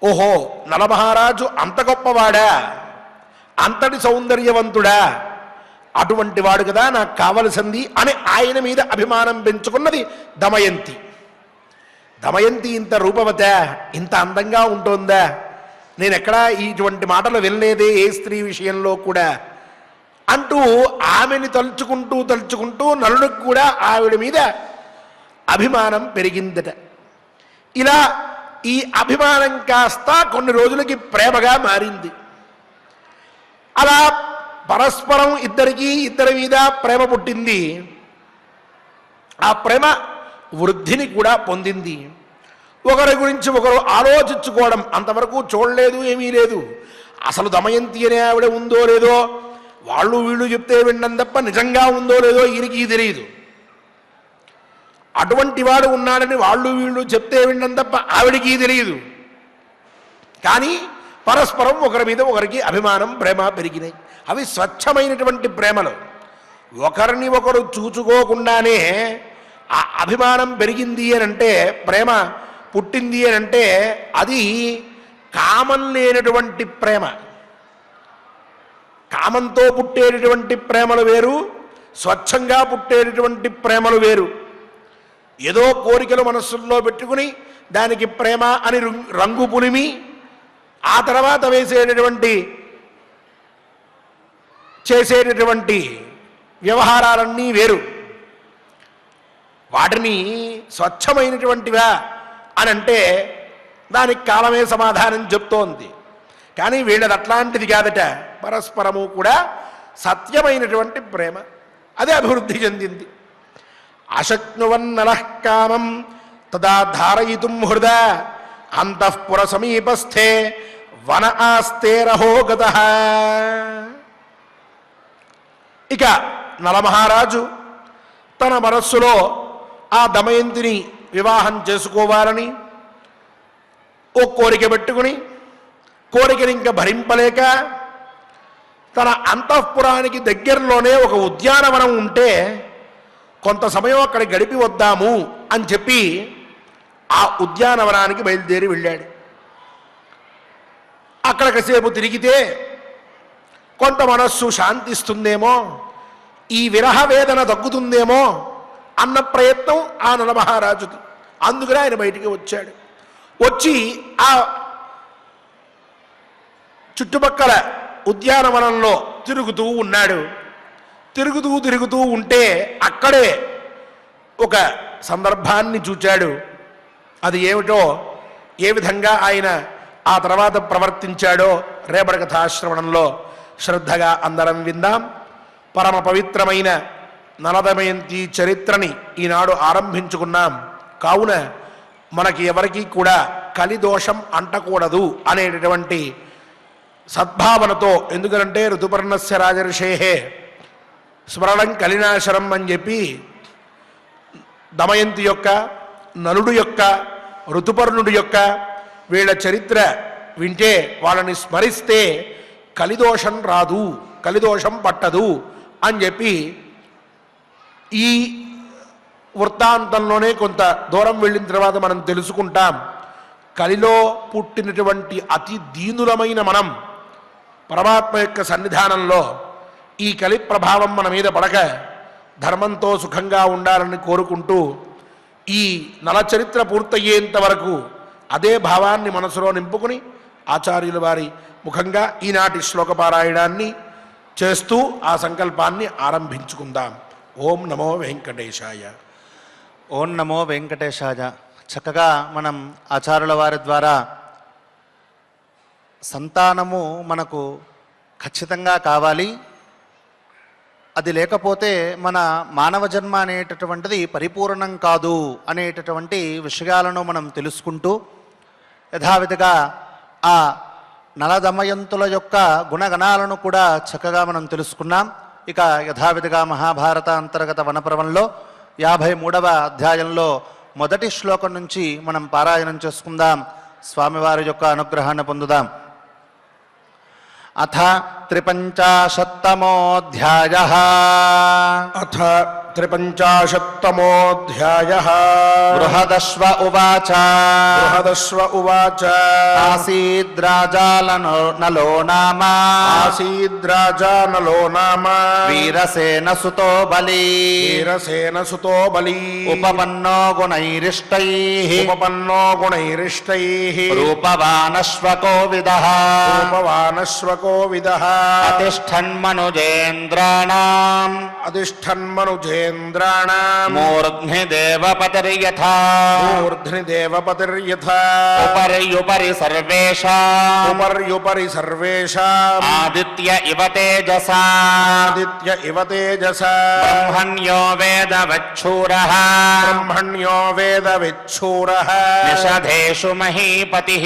[SPEAKER 1] ఓహో నలమహారాజు అంత గొప్పవాడా, అంతటి సౌందర్యవంతుడా, అటువంటి వాడు కదా నాకు కావలసింది అని ఆయన మీద అభిమానం పెంచుకున్నది దమయంతి. దమయంతి ఇంత రూపవత, ఇంత అందంగా ఉంటుందా, నేను ఎక్కడా ఇటువంటి మాటలు వినలేదే ఏ స్త్రీ విషయంలో కూడా అంటూ ఆమెని తలుచుకుంటూ తలుచుకుంటూ నలుడికి కూడా ఆవిడ మీద అభిమానం పెరిగిందట. ఇలా ఈ అభిమానం కాస్త కొన్ని రోజులకి ప్రేమగా మారింది. అలా పరస్పరం ఇద్దరి మీద ప్రేమ పుట్టింది. ఆ ప్రేమ వృద్ధిని కూడా పొందింది. ఒకరి గురించి ఒకరు ఆలోచించుకోవడం అంతవరకు చూడలేదు, ఏమీ లేదు. అసలు దమయంతి అనే ఆవిడ ఉందో లేదో వాళ్ళు వీళ్ళు చెప్తే వినడం తప్ప నిజంగా ఉందో లేదో ఈయనకి తెలియదు. అటువంటి వాడు ఉన్నాడని వాళ్ళు వీళ్ళు చెప్తే వినడం తప్ప ఆవిడికి తెలియదు. కానీ పరస్పరం ఒకరి మీద ఒకరికి అభిమానం, ప్రేమ పెరిగినాయి. అవి స్వచ్ఛమైనటువంటి ప్రేమలు. ఒకరిని ఒకరు చూచుకోకుండానే ఆ అభిమానం పెరిగింది అని అంటే, ప్రేమ పుట్టింది అని అంటే అది కామం లేనటువంటి ప్రేమ. కామంతో పుట్టేటటువంటి ప్రేమలు వేరు, స్వచ్ఛంగా పుట్టేటటువంటి ప్రేమలు వేరు. ఏదో కోరికలు మనస్సుల్లో పెట్టుకుని దానికి ప్రేమ అని రంగు పులిమి ఆ తర్వాత చేసేటటువంటి వ్యవహారాలన్నీ వేరు. వాటిని స్వచ్ఛమైనటువంటివా అని అంటే దానికి కాలమే సమాధానం చెప్తోంది. కానీ వీళ్ళది అట్లాంటిది కాదట. పరస్పరము కూడా సత్యమైనటువంటి ప్రేమ, అదే అభివృద్ధి చెందింది. అశక్నువన్నలః కామం తదా ధారయితుం హృదా అంతఃపుర సమీపస్థే వన ఆస్తే రహోగతః. ఇక నలమహారాజు తన మనస్సులో ఆ దమయంతిని వివాహం చేసుకోవాలని ఓ కోరిక పెట్టుకుని, కోరికని ఇంకా భరింపలేక తన అంతఃపురానికి దగ్గరలోనే ఒక ఉద్యానవనం ఉంటే కొంత సమయం అక్కడ గడిపి వద్దాము అని చెప్పి ఆ ఉద్యానవనానికి బయలుదేరి వెళ్ళాడు. అక్కడ కాసేపు తిరిగితే కొంత మనస్సు శాంతిస్తుందేమో, ఈ విరహ వేదన తగ్గుతుందేమో అన్న ప్రయత్నం ఆ నలమహారాజుది. అందుకనే ఆయన బయటికి వచ్చాడు. వచ్చి ఆ చుట్టుపక్కల ఉద్యానవనంలో తిరుగుతూ ఉన్నాడు. తిరుగుతూ ఉంటే అక్కడే ఒక సందర్భాన్ని చూచాడు. అది ఏమిటో, ఏ విధంగా ఆయన ఆ తర్వాత ప్రవర్తించాడో రేపటి కథాశ్రవణంలో శ్రద్ధగా అందరం విందాం. పరమ పవిత్రమైన నలదమయంతి చరిత్రని ఈనాడు ఆరంభించుకున్నాం. కావున మనకి ఎవరికీ కూడా కలిదోషం అంటకూడదు అనేటటువంటి సద్భావనతో, ఎందుకంటే ఋతుపర్ణస్య రాజర్షేహే స్మరణం కలినాశరం అని చెప్పి దమయంతి యొక్క, నలుడు యొక్క, ఋతుపర్ణుడి యొక్క వీళ్ళ చరిత్ర వింటే, వాళ్ళని స్మరిస్తే కలిదోషం రాదు, కలిదోషం పట్టదు అని చెప్పి ఈ వృత్తాంతంలోనే కొంత దూరం వెళ్ళిన తర్వాత మనం తెలుసుకుంటాం. కలిలో పుట్టినటువంటి అతి దీనులమైన మనం పరమాత్మ యొక్క సన్నిధానంలో ఈ కలి ప్రభావం మన మీద పడక ధర్మంతో సుఖంగా ఉండాలని కోరుకుంటూ ఈ నలచరిత్ర పూర్తయ్యేంత వరకు అదే భావాన్ని మనసులో నింపుకుని ఆచార్యుల వారి ముఖంగా ఈనాటి శ్లోకపారాయణాన్ని చేస్తూ ఆ సంకల్పాన్ని ఆరంభించుకుందాం. ఓం నమో వెంకటేశాయ.
[SPEAKER 3] ఓం నమో వెంకటేశాయ. చక్కగా మనం ఆచార్యుల వారి ద్వారా సంతానము మనకు ఖచ్చితంగా కావాలి, అది లేకపోతే మన మానవ జన్మ అనేటటువంటిది పరిపూర్ణం కాదు అనేటటువంటి విషయాలను మనం తెలుసుకుంటూ యథావిధిగా ఆ నలదమయంతుల యొక్క గుణగణాలను కూడా చక్కగా మనం తెలుసుకున్నాం. ఇక యథావిధిగా మహాభారత అంతర్గత వనపర్వంలో 53వ అధ్యాయంలో మొదటి శ్లోకం నుంచి మనం పారాయణం చేసుకుందాం. స్వామివారి యొక్క అనుగ్రహాన్ని పొందుదాం. అథ 53తమోऽధ్యాయః.
[SPEAKER 1] అథ 53తమోऽధ్యాయః.
[SPEAKER 3] బృహదశ్వ ఉవాచ.
[SPEAKER 1] బృహదశ్వ ఉవాచ.
[SPEAKER 3] ఆసీద్రాజా నలో నామ.
[SPEAKER 1] ఆసీద్రాజా నలో నామ.
[SPEAKER 3] వీరసేన సుతో బలి.
[SPEAKER 1] వీరసేన సుతో బలి.
[SPEAKER 3] ఉపపన్నో గుణైరిష్టైః.
[SPEAKER 1] ఉపపన్నో గుణైరిష్టైః.
[SPEAKER 3] రూపవానశ్వకో విదః.
[SPEAKER 1] రూపవానశ్వకో విదః.
[SPEAKER 3] అతిష్ఠన్మనుజేంద్రాణాం.
[SPEAKER 1] అతిష్ఠన్మనుజేంద్రాణాం. దేవేంద్రాణాం
[SPEAKER 2] మూర్ధ్ని దేవపతిర్యథా
[SPEAKER 1] మూర్ధ్ని దేవపతిర్యథా
[SPEAKER 2] ఉపర్యుపరి సర్వేషాం
[SPEAKER 1] ఉపర్యుపరి సర్వేషాం
[SPEAKER 2] ఆదిత్య ఇవ తేజసా
[SPEAKER 1] ఆదిత్య ఇవ తేజసా
[SPEAKER 2] బ్రహ్మణ్యో వేదవచ్చూరః
[SPEAKER 1] బ్రహ్మణ్యో వేదవిచ్చూరః
[SPEAKER 2] నిషధేషు మహీపతిః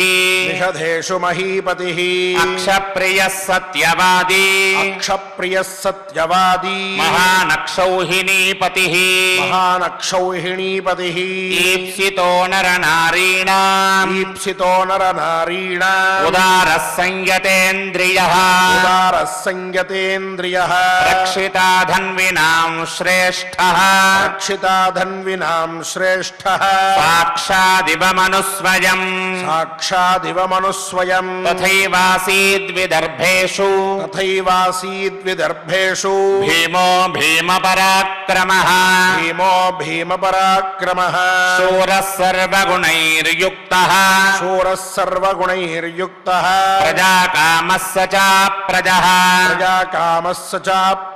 [SPEAKER 1] నిషధేషు మహీపతిః
[SPEAKER 2] అక్షప్రియः సత్యవాదీ
[SPEAKER 1] అక్షప్రియः సత్యవాదీ
[SPEAKER 2] మహానక్షౌహిణీపతిః
[SPEAKER 1] మహానక్షౌహిణీపతిః
[SPEAKER 2] ఈప్సితో నరనారీణాం
[SPEAKER 1] ఈప్సితో నరనారీణాం
[SPEAKER 2] ఉదారः సంయతేంద్రియः
[SPEAKER 1] ఉదారः సంయతేంద్రియః
[SPEAKER 2] రక్షితా ధన్వినాం శ్రేష్ఠः
[SPEAKER 1] రక్షితా ధన్వినాం శ్రేష్ఠః
[SPEAKER 2] సాక్షాదివ మనుస్వయం
[SPEAKER 1] సాక్షాదివ మనుస్వయం
[SPEAKER 2] తథైవాసీద్విదర్భేషు
[SPEAKER 1] తథైవాసీద్విదర్భేషు
[SPEAKER 2] భీమో భీమపరాక్రమः
[SPEAKER 1] భీమో భీమపరాక్రమः
[SPEAKER 2] శూరः సర్వగుణైర్యుక్తः
[SPEAKER 1] శూరः సర్వగుణైర్యుక్తः
[SPEAKER 2] ప్రజాకామः స చ ప్రజः
[SPEAKER 1] ప్రజాకామస్స చ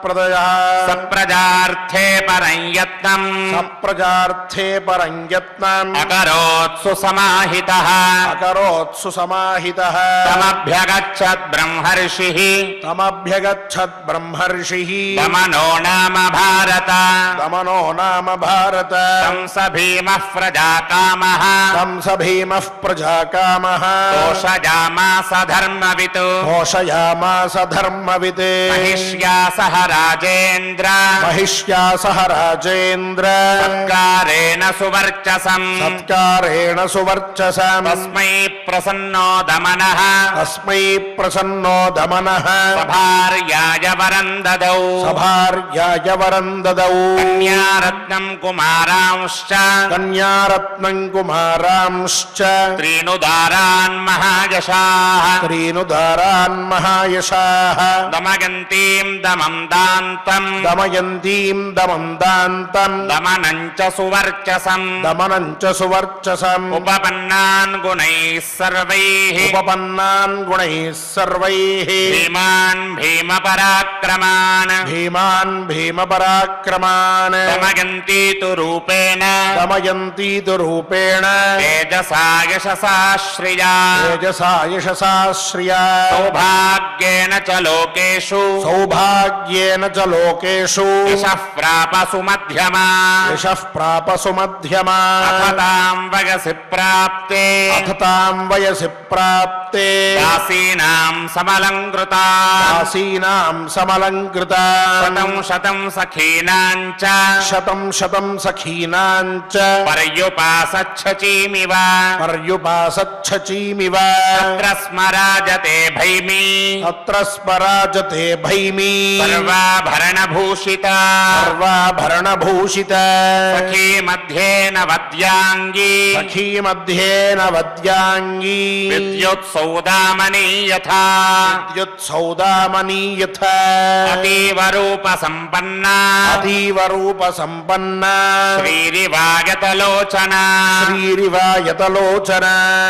[SPEAKER 1] ప్రదయः
[SPEAKER 2] సప్రజార్థే పరం యత్నం
[SPEAKER 1] సప్రజార్థే పరం యత్నం
[SPEAKER 2] అకరోత్సు సమాహితः
[SPEAKER 1] అకరోత్సు సమాహితః
[SPEAKER 2] తమభ్యగచ్చత్ బ్రహ్మర్షిః
[SPEAKER 1] తమభ్యగచ్చత్ బ్రహ్మర్షిః
[SPEAKER 2] దమనో నామ భారత
[SPEAKER 1] దమనో నామ భారత
[SPEAKER 2] తం స భీమః ప్రజాకామः
[SPEAKER 1] కంస భీమః ప్రజాకామः
[SPEAKER 2] దోషజామాస ధర్మవిత్
[SPEAKER 1] ఘోషయామాస ధర్మవిత్
[SPEAKER 2] మహిష్యా సహ రాజేంద్ర
[SPEAKER 1] మహిష్యా సహ రాజేంద్ర
[SPEAKER 2] సత్కారేణ సువర్చసం
[SPEAKER 1] సత్కారేణ సువర్చసం
[SPEAKER 2] తస్మై ప్రసన్నో దమనః
[SPEAKER 1] తస్మై ప్రసన్నో దమనః
[SPEAKER 2] సభార్యాయ వరం దదౌ
[SPEAKER 1] సభార్యాయ వరం దదౌ
[SPEAKER 2] కన్యారత్నం కుమారాంశ్చ
[SPEAKER 1] కన్యారత్నం కుమారాంశ్చ
[SPEAKER 2] త్రీణుదారాన్ మహాయశాః
[SPEAKER 1] త్రీనుదారాన్ మహాయశాః
[SPEAKER 2] దమయంతీం దమం దాంతం
[SPEAKER 1] దమయంతీం దమం దాంతం
[SPEAKER 2] దమనం చ సువర్చసం
[SPEAKER 1] దమనం చ సువర్చసం
[SPEAKER 2] ఉపపన్నాన్ గుణైః సర్వైః
[SPEAKER 1] ఉపపన్నాన్ గుణైః సర్వైః
[SPEAKER 2] భీమాన్ భీమపరాక్రమాన్
[SPEAKER 1] భీమాన్ భీమపరాక్రమాన్
[SPEAKER 2] దమయంతి తు రూపేణ
[SPEAKER 1] దమయంతి తు రూపేణ
[SPEAKER 2] తేజసా యశసా శ్రియా
[SPEAKER 1] తేజసా యశసా శ్రియా
[SPEAKER 2] సౌభాగ్యేన చ లోకేషు
[SPEAKER 1] సౌభాగ్యేన చ లోకేషు
[SPEAKER 2] యశః ప్రాప సుమధ్యమా
[SPEAKER 1] యశః ప్రాప సుమధ్యమా
[SPEAKER 2] అథతాం వయసి ప్రాప్తే
[SPEAKER 1] అథతాం వయసి ప్రాప్తే
[SPEAKER 2] దాసీనాం సమలంకృతా
[SPEAKER 1] దాసీనాం సమలంకృత
[SPEAKER 2] శతం శతం సఖీనాం చ
[SPEAKER 1] శతం శతం సఖీనాం చ
[SPEAKER 2] పర్యుపాసచ్చచీమివ
[SPEAKER 1] పర్యుపాసచ్చచీమివ
[SPEAKER 2] తత్ర స్మరాజతే భైమీ
[SPEAKER 1] తత్ర స్మరాజతే భైమీ
[SPEAKER 2] సర్వాభరణభూషిత
[SPEAKER 1] సర్వాభరణభూషిత
[SPEAKER 2] సఖీ మధ్యే నవద్యాంగీ
[SPEAKER 1] సఖీ మధ్యేన వద్యాంగీ
[SPEAKER 2] విద్యుత్సౌదామనీ యథా
[SPEAKER 1] విద్యుత్సౌదామనీ యథా
[SPEAKER 2] అతీవ రూప సంపన్నా
[SPEAKER 1] అతీవ రూప సంపన్న
[SPEAKER 2] శ్రీరివాగతలోచన
[SPEAKER 1] శ్రీరివాయతలోచన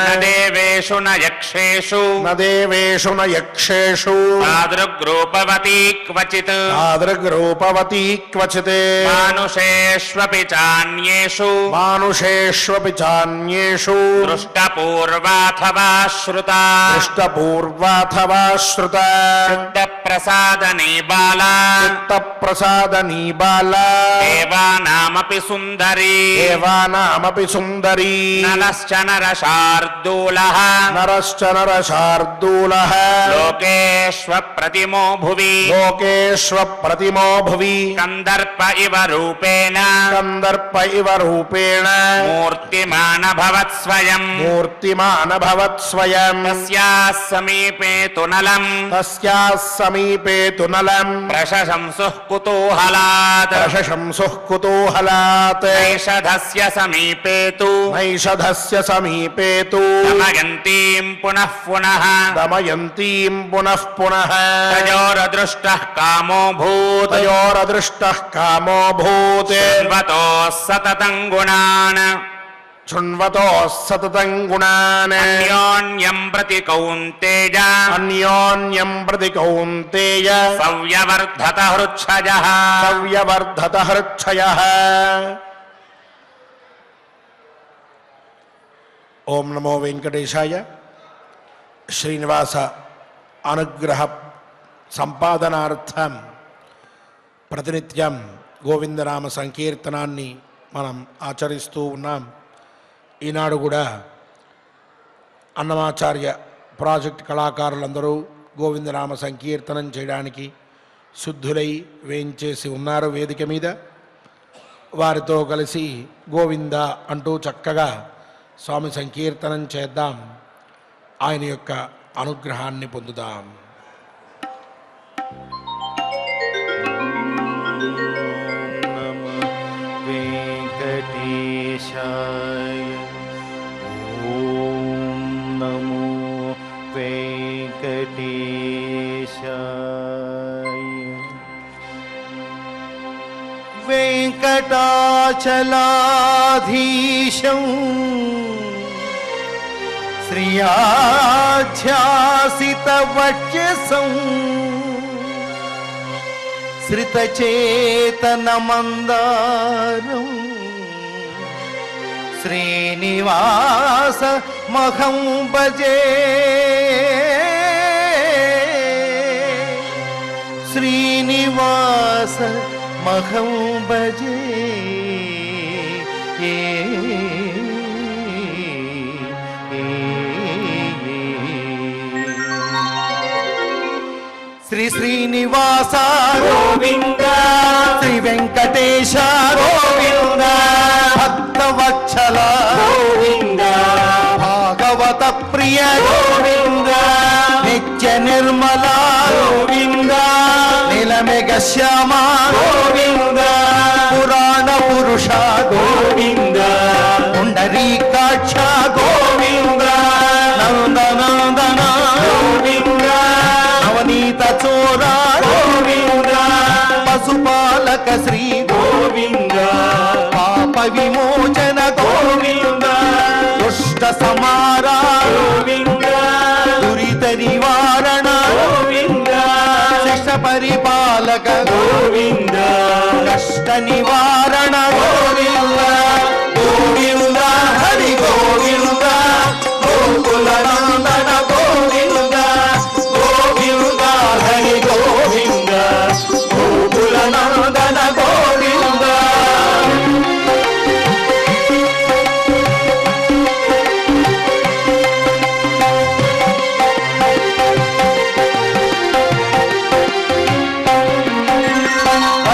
[SPEAKER 2] న దేవేషు న యక్షేషు
[SPEAKER 1] న దేవేషు న యక్షేషు
[SPEAKER 2] తాదృగ్రూపవతీ క్వచిత్
[SPEAKER 1] తాదృగ్రూపవతీ క్వచిత్
[SPEAKER 2] మానుషేష్వపి చాన్యేషు
[SPEAKER 1] మానుషేష్వపి చాన్యేషు
[SPEAKER 2] దృష్టపూర్వాథవా శ్రుతా
[SPEAKER 1] దృష్టపూర్వాథవా శ్రుత
[SPEAKER 2] ప్రసాదనీ బాలా
[SPEAKER 1] చిత్తప్రసాదనీ బాలా
[SPEAKER 2] దేవానామపి సుందరీ
[SPEAKER 1] దేవానామపి సుందరీ
[SPEAKER 2] నలశ్చ నరశార్దూలః
[SPEAKER 1] నరశ్చ నరశార్దూలః
[SPEAKER 2] లోకేష్వ ప్రతిమో భువి
[SPEAKER 1] లోకేష్వ ప్రతిమో భువి
[SPEAKER 2] కందర్ప ఇవ రూపేణ
[SPEAKER 1] కందర్ప ఇవ రూపేణ
[SPEAKER 2] మూర్తిమానభవత్ స్వయం
[SPEAKER 1] మూర్తిమానభవత్ స్వయం
[SPEAKER 2] తస్యాః సమీపే తునలం
[SPEAKER 1] తస్యాః సమీపే తునలం
[SPEAKER 2] ప్రశంసుః కుతూహలాత్
[SPEAKER 1] ప్రశంసుః కుతూహలాత్
[SPEAKER 2] నైషధస్య సమీపే తు
[SPEAKER 1] నైషధస్య సమీపే తు
[SPEAKER 2] దమయంతీం పునః పునః
[SPEAKER 1] దమయంతీం పునః పునః
[SPEAKER 2] తయోరదృష్టః కామో భూత్
[SPEAKER 1] తయోరదృష్టః కామో భూత్
[SPEAKER 2] శృణ్వతోః సతతం గుణాన్
[SPEAKER 1] శృణ్వతో సతతం గుణాన్
[SPEAKER 2] అన్యోన్యం ప్రతి కౌంతేయ
[SPEAKER 1] అన్యోన్యం ప్రతి కౌంతేయ
[SPEAKER 2] సవ్యవర్ధత హృచ్ఛయః
[SPEAKER 1] సవ్యవర్ధత హృచ్ఛయః. ఓం నమో వెంకటేశాయ. శ్రీనివాస అనుగ్రహ సంపాదనార్థం ప్రతినిత్యం గోవిందనామ సంకీర్తనాన్ని మనం ఆచరిస్తూ ఉన్నాం. ఈనాడు కూడా అన్నమాచార్య ప్రాజెక్ట్ కళాకారులందరూ గోవిందనామ సంకీర్తనం చేయడానికి శుద్ధులై వేయించేసి ఉన్నారు వేదిక మీద. వారితో కలిసి గోవింద అంటూ చక్కగా స్వామి సంకీర్తనం చేద్దాం, ఆయన యొక్క అనుగ్రహాన్ని పొందుదాం.
[SPEAKER 3] వెంకటేశాయ ఓం నమో వెంకటేశాయ. వెంకటాచలాధీశం శ్రియాధ్యాసితవక్షసం శ్రితచేతనమందారం శ్రీనివాస మహం భజే. శ్రీనివాస మహం భజే. శ్రీ శ్రీనివాస
[SPEAKER 2] గోవింద
[SPEAKER 3] శ్రీ వెంకటేశ
[SPEAKER 2] గోవింద
[SPEAKER 3] భక్తవత్సల
[SPEAKER 2] గోవింద
[SPEAKER 3] భాగవత ప్రియ
[SPEAKER 2] గోవింద
[SPEAKER 3] నిత్య నిర్మల
[SPEAKER 2] గోవింద
[SPEAKER 3] నీలమేఘ శ్యామ
[SPEAKER 2] గోవింద
[SPEAKER 3] పురాణ పురుష
[SPEAKER 2] గోవింద
[SPEAKER 3] పుండరీకాక్ష
[SPEAKER 2] గోవింద
[SPEAKER 3] నందనందన
[SPEAKER 2] గోవింద
[SPEAKER 3] నవనీత చోర
[SPEAKER 2] గోవింద
[SPEAKER 3] పశుపాలక శ్రీ
[SPEAKER 2] గోవింద
[SPEAKER 3] పాప విమోచన
[SPEAKER 2] గోవింద
[SPEAKER 3] దుష్ట సమారా
[SPEAKER 2] గోవింద
[SPEAKER 3] దురిత నివారణ
[SPEAKER 2] గోవింద
[SPEAKER 3] శిష్ట పరిపాలక
[SPEAKER 2] గోవింద
[SPEAKER 3] కష్ట నివారణ గోవింద గోవింద హరి గోవింద గోకుల నందన గోవింద గోవింద హరి గోవింద గోకుల నందన గోవింద.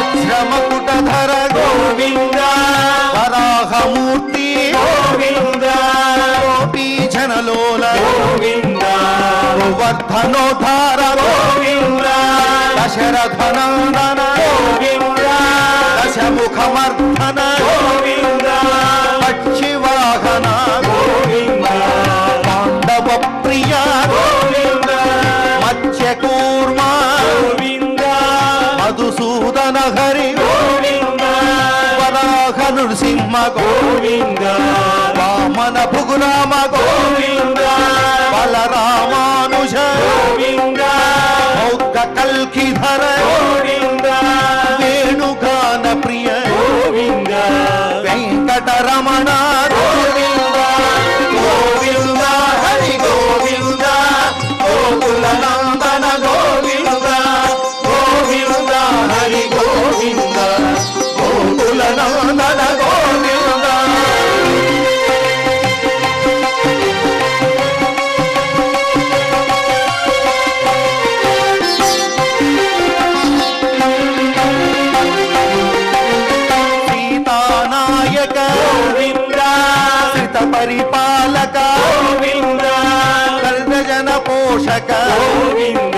[SPEAKER 3] వజ్రమకుటధర
[SPEAKER 2] గోవింద
[SPEAKER 3] వరాహమూర్తి
[SPEAKER 2] గోవింద
[SPEAKER 3] గోపీ జనలోల
[SPEAKER 2] గోవింద
[SPEAKER 3] గోవర్ధనోద్ధార
[SPEAKER 2] గోవింద
[SPEAKER 3] దశరథనందన
[SPEAKER 2] గోవింద
[SPEAKER 3] దశముఖమర్ధన
[SPEAKER 2] గోవింద
[SPEAKER 3] పక్షివాహన
[SPEAKER 2] గోవింద
[SPEAKER 3] పాండవ ప్రియ
[SPEAKER 2] గోవింద
[SPEAKER 3] మత్స్యకూర్మ
[SPEAKER 2] గోవింద
[SPEAKER 3] మధుసూదన హరి
[SPEAKER 2] గోవింద
[SPEAKER 3] వరాహ నృసింహ
[SPEAKER 2] గోవింద
[SPEAKER 3] వామన భుగురామ
[SPEAKER 2] గోవింద
[SPEAKER 3] బలరామానుజ
[SPEAKER 2] గోవింద
[SPEAKER 3] మౌగ్ధ కల్కిధర
[SPEAKER 2] గోవింద
[SPEAKER 3] వేణుగాన ప్రియ
[SPEAKER 2] గోవింద
[SPEAKER 3] వెంకటరమణ గోవింద గోవింద హరి గోవింద గోకుల నందన గోవింద గోవింద హరి గోవింద గోకుల నందన గోవింద. సీతానాయక
[SPEAKER 2] గోవింద
[SPEAKER 3] శ్రిత పరిపాలక
[SPEAKER 2] గోవింద
[SPEAKER 3] జన పోషక
[SPEAKER 2] గోవింద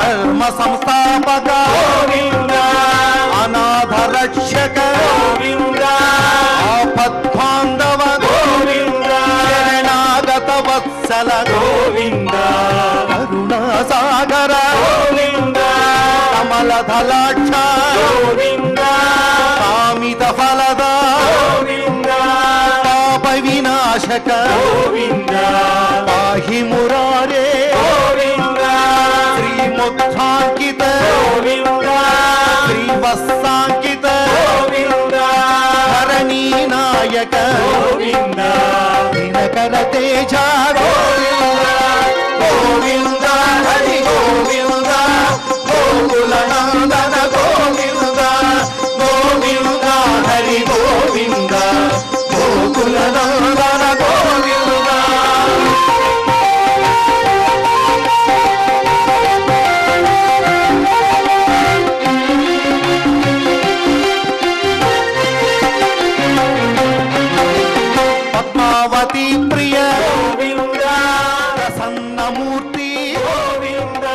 [SPEAKER 3] ధర్మ సంస్థాపక
[SPEAKER 2] గోవింద
[SPEAKER 3] అనాథ రక్షక
[SPEAKER 2] గోవింద
[SPEAKER 3] ఆపద్బాంధవ
[SPEAKER 2] గోవింద
[SPEAKER 3] శరణాగత వత్సల
[SPEAKER 2] గోవింద
[SPEAKER 3] కరుణాసాగర
[SPEAKER 2] గోవింద
[SPEAKER 3] కమలధలాక్ష
[SPEAKER 2] గోవింద
[SPEAKER 3] కామిత ఫలద
[SPEAKER 2] గోవింద
[SPEAKER 3] పాప పాహి మురారే
[SPEAKER 2] గోవింద
[SPEAKER 3] శ్రీముఖాంకిత
[SPEAKER 2] గోవింద
[SPEAKER 3] శ్రీవత్సాంకిత
[SPEAKER 2] గోవింద
[SPEAKER 3] ధరణీ నాయక
[SPEAKER 2] గోవింద
[SPEAKER 3] దినకర తేజ
[SPEAKER 2] గోవింద గోవింద హరి గోవింద గోకుల నందన గోవింద గోవింద హరి గోవింద గోకుల నందన గోవింద
[SPEAKER 3] పద్మావతి ప్రియ
[SPEAKER 2] గోవింద
[SPEAKER 3] ప్రసన్నమూర్తి
[SPEAKER 2] గోవింద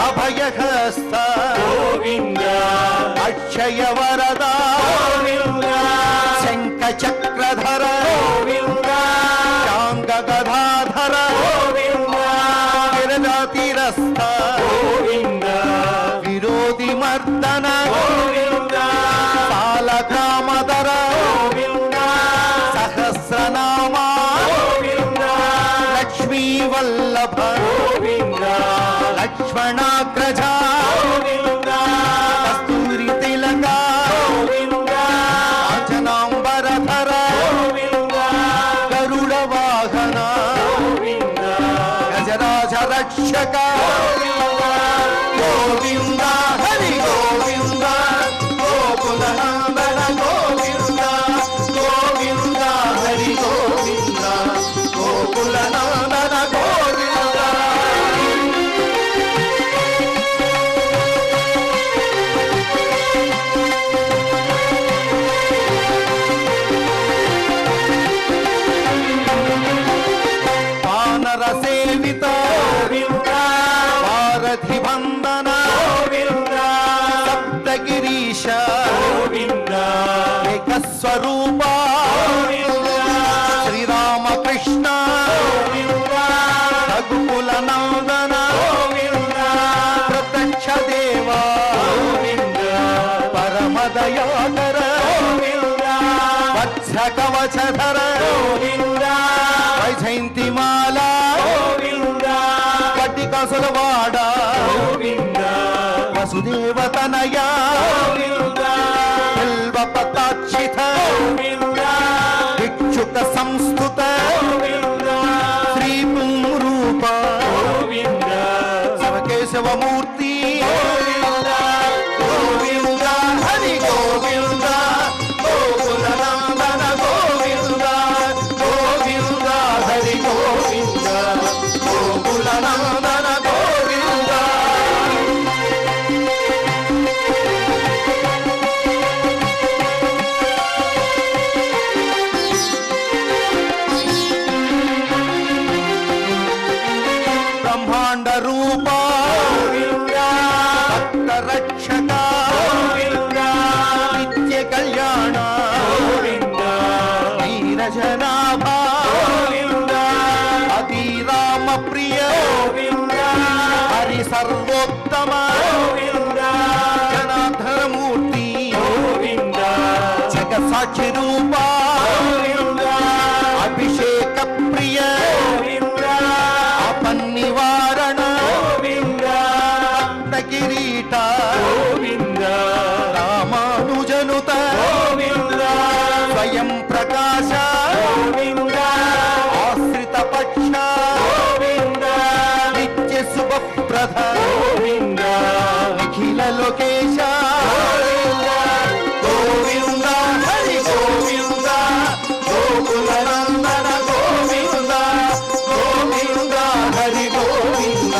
[SPEAKER 3] అభయహస్త
[SPEAKER 2] గోవింద
[SPEAKER 3] అక్షయ వరద
[SPEAKER 2] గోవింద
[SPEAKER 3] శంఖ చక్రధర
[SPEAKER 2] గోవింద
[SPEAKER 3] శాంగ గదాధర
[SPEAKER 2] గోవింద
[SPEAKER 3] విరజాతిరస్థ
[SPEAKER 2] గోవింద
[SPEAKER 3] విరోధి మర్దన
[SPEAKER 2] గోవింద
[SPEAKER 3] కాలకామధర
[SPEAKER 2] గోవింద
[SPEAKER 3] సహస్రనామ
[SPEAKER 2] గోవింద
[SPEAKER 3] లక్ష్మీ వల్లభ
[SPEAKER 2] గోవింద
[SPEAKER 3] లక్ష్మణాగ్రజ
[SPEAKER 2] గోవింద
[SPEAKER 3] కస్తూరి తిలక
[SPEAKER 2] గోవింద
[SPEAKER 3] కాంచనాంబరధర
[SPEAKER 2] గోవింద
[SPEAKER 3] గరుడ వాహన
[SPEAKER 2] గోవింద
[SPEAKER 3] గజరాజ రక్షక
[SPEAKER 2] గోవింద హరి గోవింద గోకుల నందన గోవింద గోవింద హరి గోవింద గోకుల నందన గోవింద
[SPEAKER 3] వానర సేవిత
[SPEAKER 2] గోవింద
[SPEAKER 3] వారధి వందన
[SPEAKER 2] గోవింద
[SPEAKER 3] సప్తగిరీశ
[SPEAKER 2] గోవింద
[SPEAKER 3] ఏకస్వరూప
[SPEAKER 2] గోవింద
[SPEAKER 3] శ్రీరామకృష్ణ
[SPEAKER 2] గోవింద
[SPEAKER 3] రఘుకుల నందన
[SPEAKER 2] గోవింద
[SPEAKER 3] ప్రత్యక్ష దేవ
[SPEAKER 2] గోవింద
[SPEAKER 3] పరమదయాకర
[SPEAKER 2] గోవింద
[SPEAKER 3] వత్స కవచధర
[SPEAKER 2] గోవింద
[SPEAKER 3] వైజయంతిమాల
[SPEAKER 2] గోవింద
[SPEAKER 3] కటికసులవాడ
[SPEAKER 2] గోవింద
[SPEAKER 3] వసుదేవతనయ
[SPEAKER 2] గోవింద
[SPEAKER 3] బిల్వపతాక్షిత
[SPEAKER 2] గోవింద
[SPEAKER 3] భిక్షుక సంస్థుత
[SPEAKER 2] గోవింద
[SPEAKER 3] శ్రీ పుంరూప
[SPEAKER 2] గోవింద
[SPEAKER 3] శివకేశవమూర్తి
[SPEAKER 2] గోవింద గోవింద హరి గోవింద గోకుల నందన గోవింద గోవింద హరి గోవింద గోకుల నందన గోవింద
[SPEAKER 3] బ్రహ్మాండ రూప
[SPEAKER 2] గోవింద
[SPEAKER 3] భక్త రక్షక
[SPEAKER 2] గోవింద
[SPEAKER 3] నిత్య కళ్యాణ
[SPEAKER 2] గోవింద
[SPEAKER 3] నీరజనాభ
[SPEAKER 2] గోవింద
[SPEAKER 3] అతిరామ ప్రియ
[SPEAKER 2] గోవింద
[SPEAKER 3] హరి సర్వోత్తమ
[SPEAKER 2] గోవింద
[SPEAKER 3] జనార్దనమూర్తి
[SPEAKER 2] గోవింద
[SPEAKER 3] జగసాక్షి రూప
[SPEAKER 2] గోవింద
[SPEAKER 3] అభిషేక ప్రియ
[SPEAKER 2] గోవింద
[SPEAKER 3] అపన్నివారణ
[SPEAKER 2] గోవింద
[SPEAKER 3] కిరీట
[SPEAKER 2] గోవింద
[SPEAKER 3] రామానుజనుత
[SPEAKER 2] గోవింద
[SPEAKER 3] స్వయం ప్రకాశ
[SPEAKER 2] గోవింద
[SPEAKER 3] ఆశ్రిత పక్ష
[SPEAKER 2] గోవింద
[SPEAKER 3] నిత్య శుభప్రద
[SPEAKER 2] గోవింద
[SPEAKER 3] నిఖిల లోకేశ
[SPEAKER 2] గోవింద హరి గోవింద గోకుల నందన గోవింద గోవింద హరి గోవింద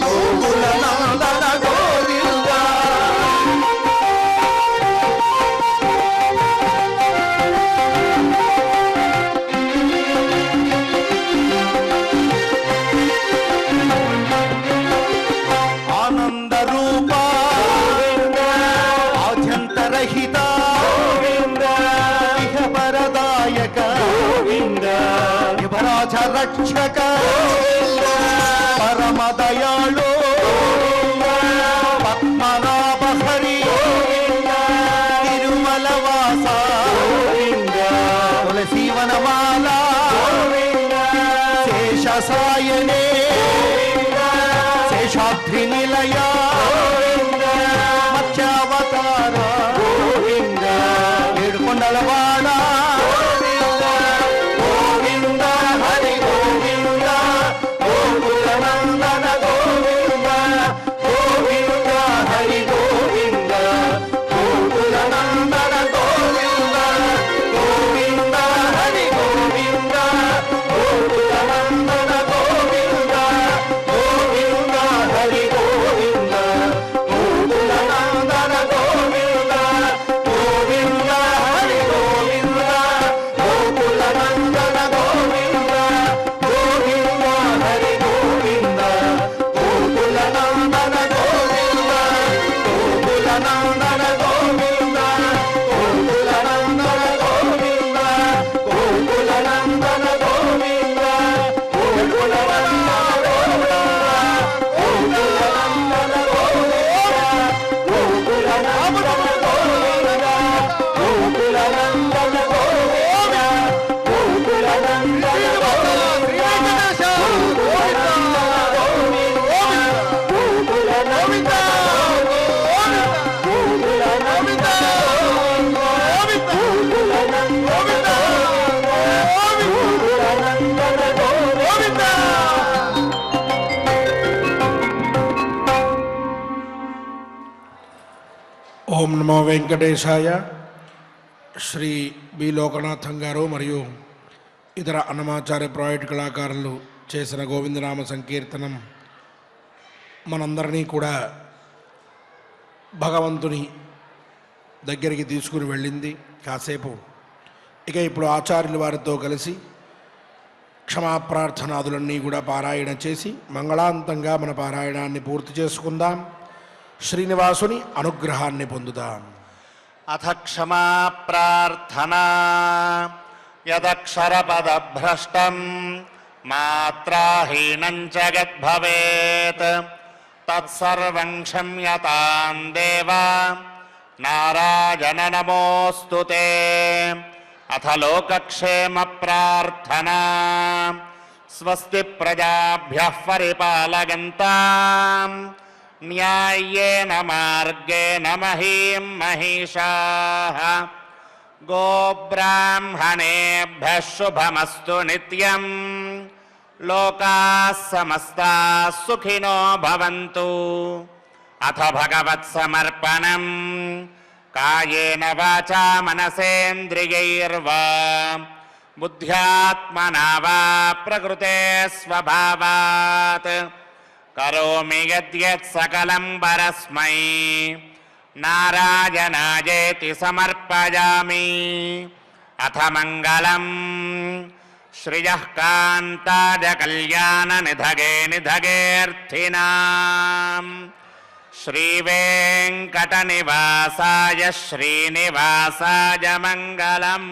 [SPEAKER 2] గోకుల నందన గోవింద
[SPEAKER 3] ఆనంద రూప
[SPEAKER 2] గోవింద
[SPEAKER 3] ఆద్యంతరహిత
[SPEAKER 2] గోవింద
[SPEAKER 3] ఇహ పరదాయక
[SPEAKER 2] గోవింద
[SPEAKER 3] యువరాజ రక్షక పరమ దయాళు పద్మనాభ హరి తిరుమల వాస తులసీవనమాల శేష
[SPEAKER 1] దాసాయనే శేషాద్రి నిలయ మత్స్యావతార ఏడుకొండలవాడ
[SPEAKER 2] గోవింద హరి గోవింద గోకుల నందన గోవింద గోవింద హరి గోవింద గోకుల నందన గోవింద గోవింద హరి గోవింద గోకుల నందన గోవింద గోవింద హరి గోవింద గోకుల నందన గోవింద గోవింద హరి గోవింద గోకుల నందన గోవింద గోవింద హరి గోవింద గోకుల నందన గోవింద గోకుల నందన గోవింద గోకుల నందన గోవింద గోకుల నందన గోవింద గోకుల నందన గోవింద గోకుల నందన గోవింద గోకుల నందన గోవింద గోకుల నందన గోవింద గోకుల నందన
[SPEAKER 1] ఓం నమో వెంకటేశాయ. శ్రీ బి లోకనాథం గారు మరియు ఇతర అన్నమాచార్య ప్రాజెక్ట్ కళాకారులు చేసిన గోవిందనామ సంకీర్తనం మనందరినీ కూడా భగవంతుని దగ్గరికి తీసుకుని వెళ్ళింది కాసేపు. ఇక ఇప్పుడు ఆచార్యుల వారితో కలిసి క్షమాప్రార్థనాదులన్నీ కూడా పారాయణ చేసి మంగళాంతంగా మన పారాయణాన్ని పూర్తి చేసుకుందాం. శ్రీనివాసుని అనుగ్రహాన్ని పొందుదాం.
[SPEAKER 3] అథ క్షమా ప్రార్థనా యదక్షరపదభ్రష్టం మాత్రాహీనం చ యద్భవేత్ తత్సర్వం క్షమ్యతాం దేవా నారాయణ నమోస్తుతే. అథ లోకక్షేమ ప్రార్థనా స్వస్తి ప్రజాభ్యః పరిపాలయంతాం న్యాయేన మార్గేణ మహీం మహిషాః గోబ్రాహ్మణేభ్యः శుభమస్తు నిత్యం లోకాः సమస్తాः సుఖినో భవంతు. అథ భగవత్సమర్పణం కాయేన వాచా మనసేంద్రియైర్వా బుద్ధ్యాత్మనా వా ప్రకృతే స్వభావాత్ కరోమి యద్యత్ సకలం పరస్మై నారాయణాయేతి సమర్పయామి. అథ మంగళం శ్రియః కాంతాయ కళ్యాణ నిధగే నిధగేర్థినాం శ్రీవేంకట నివాసాయ శ్రీనివాసాయ మంగళం.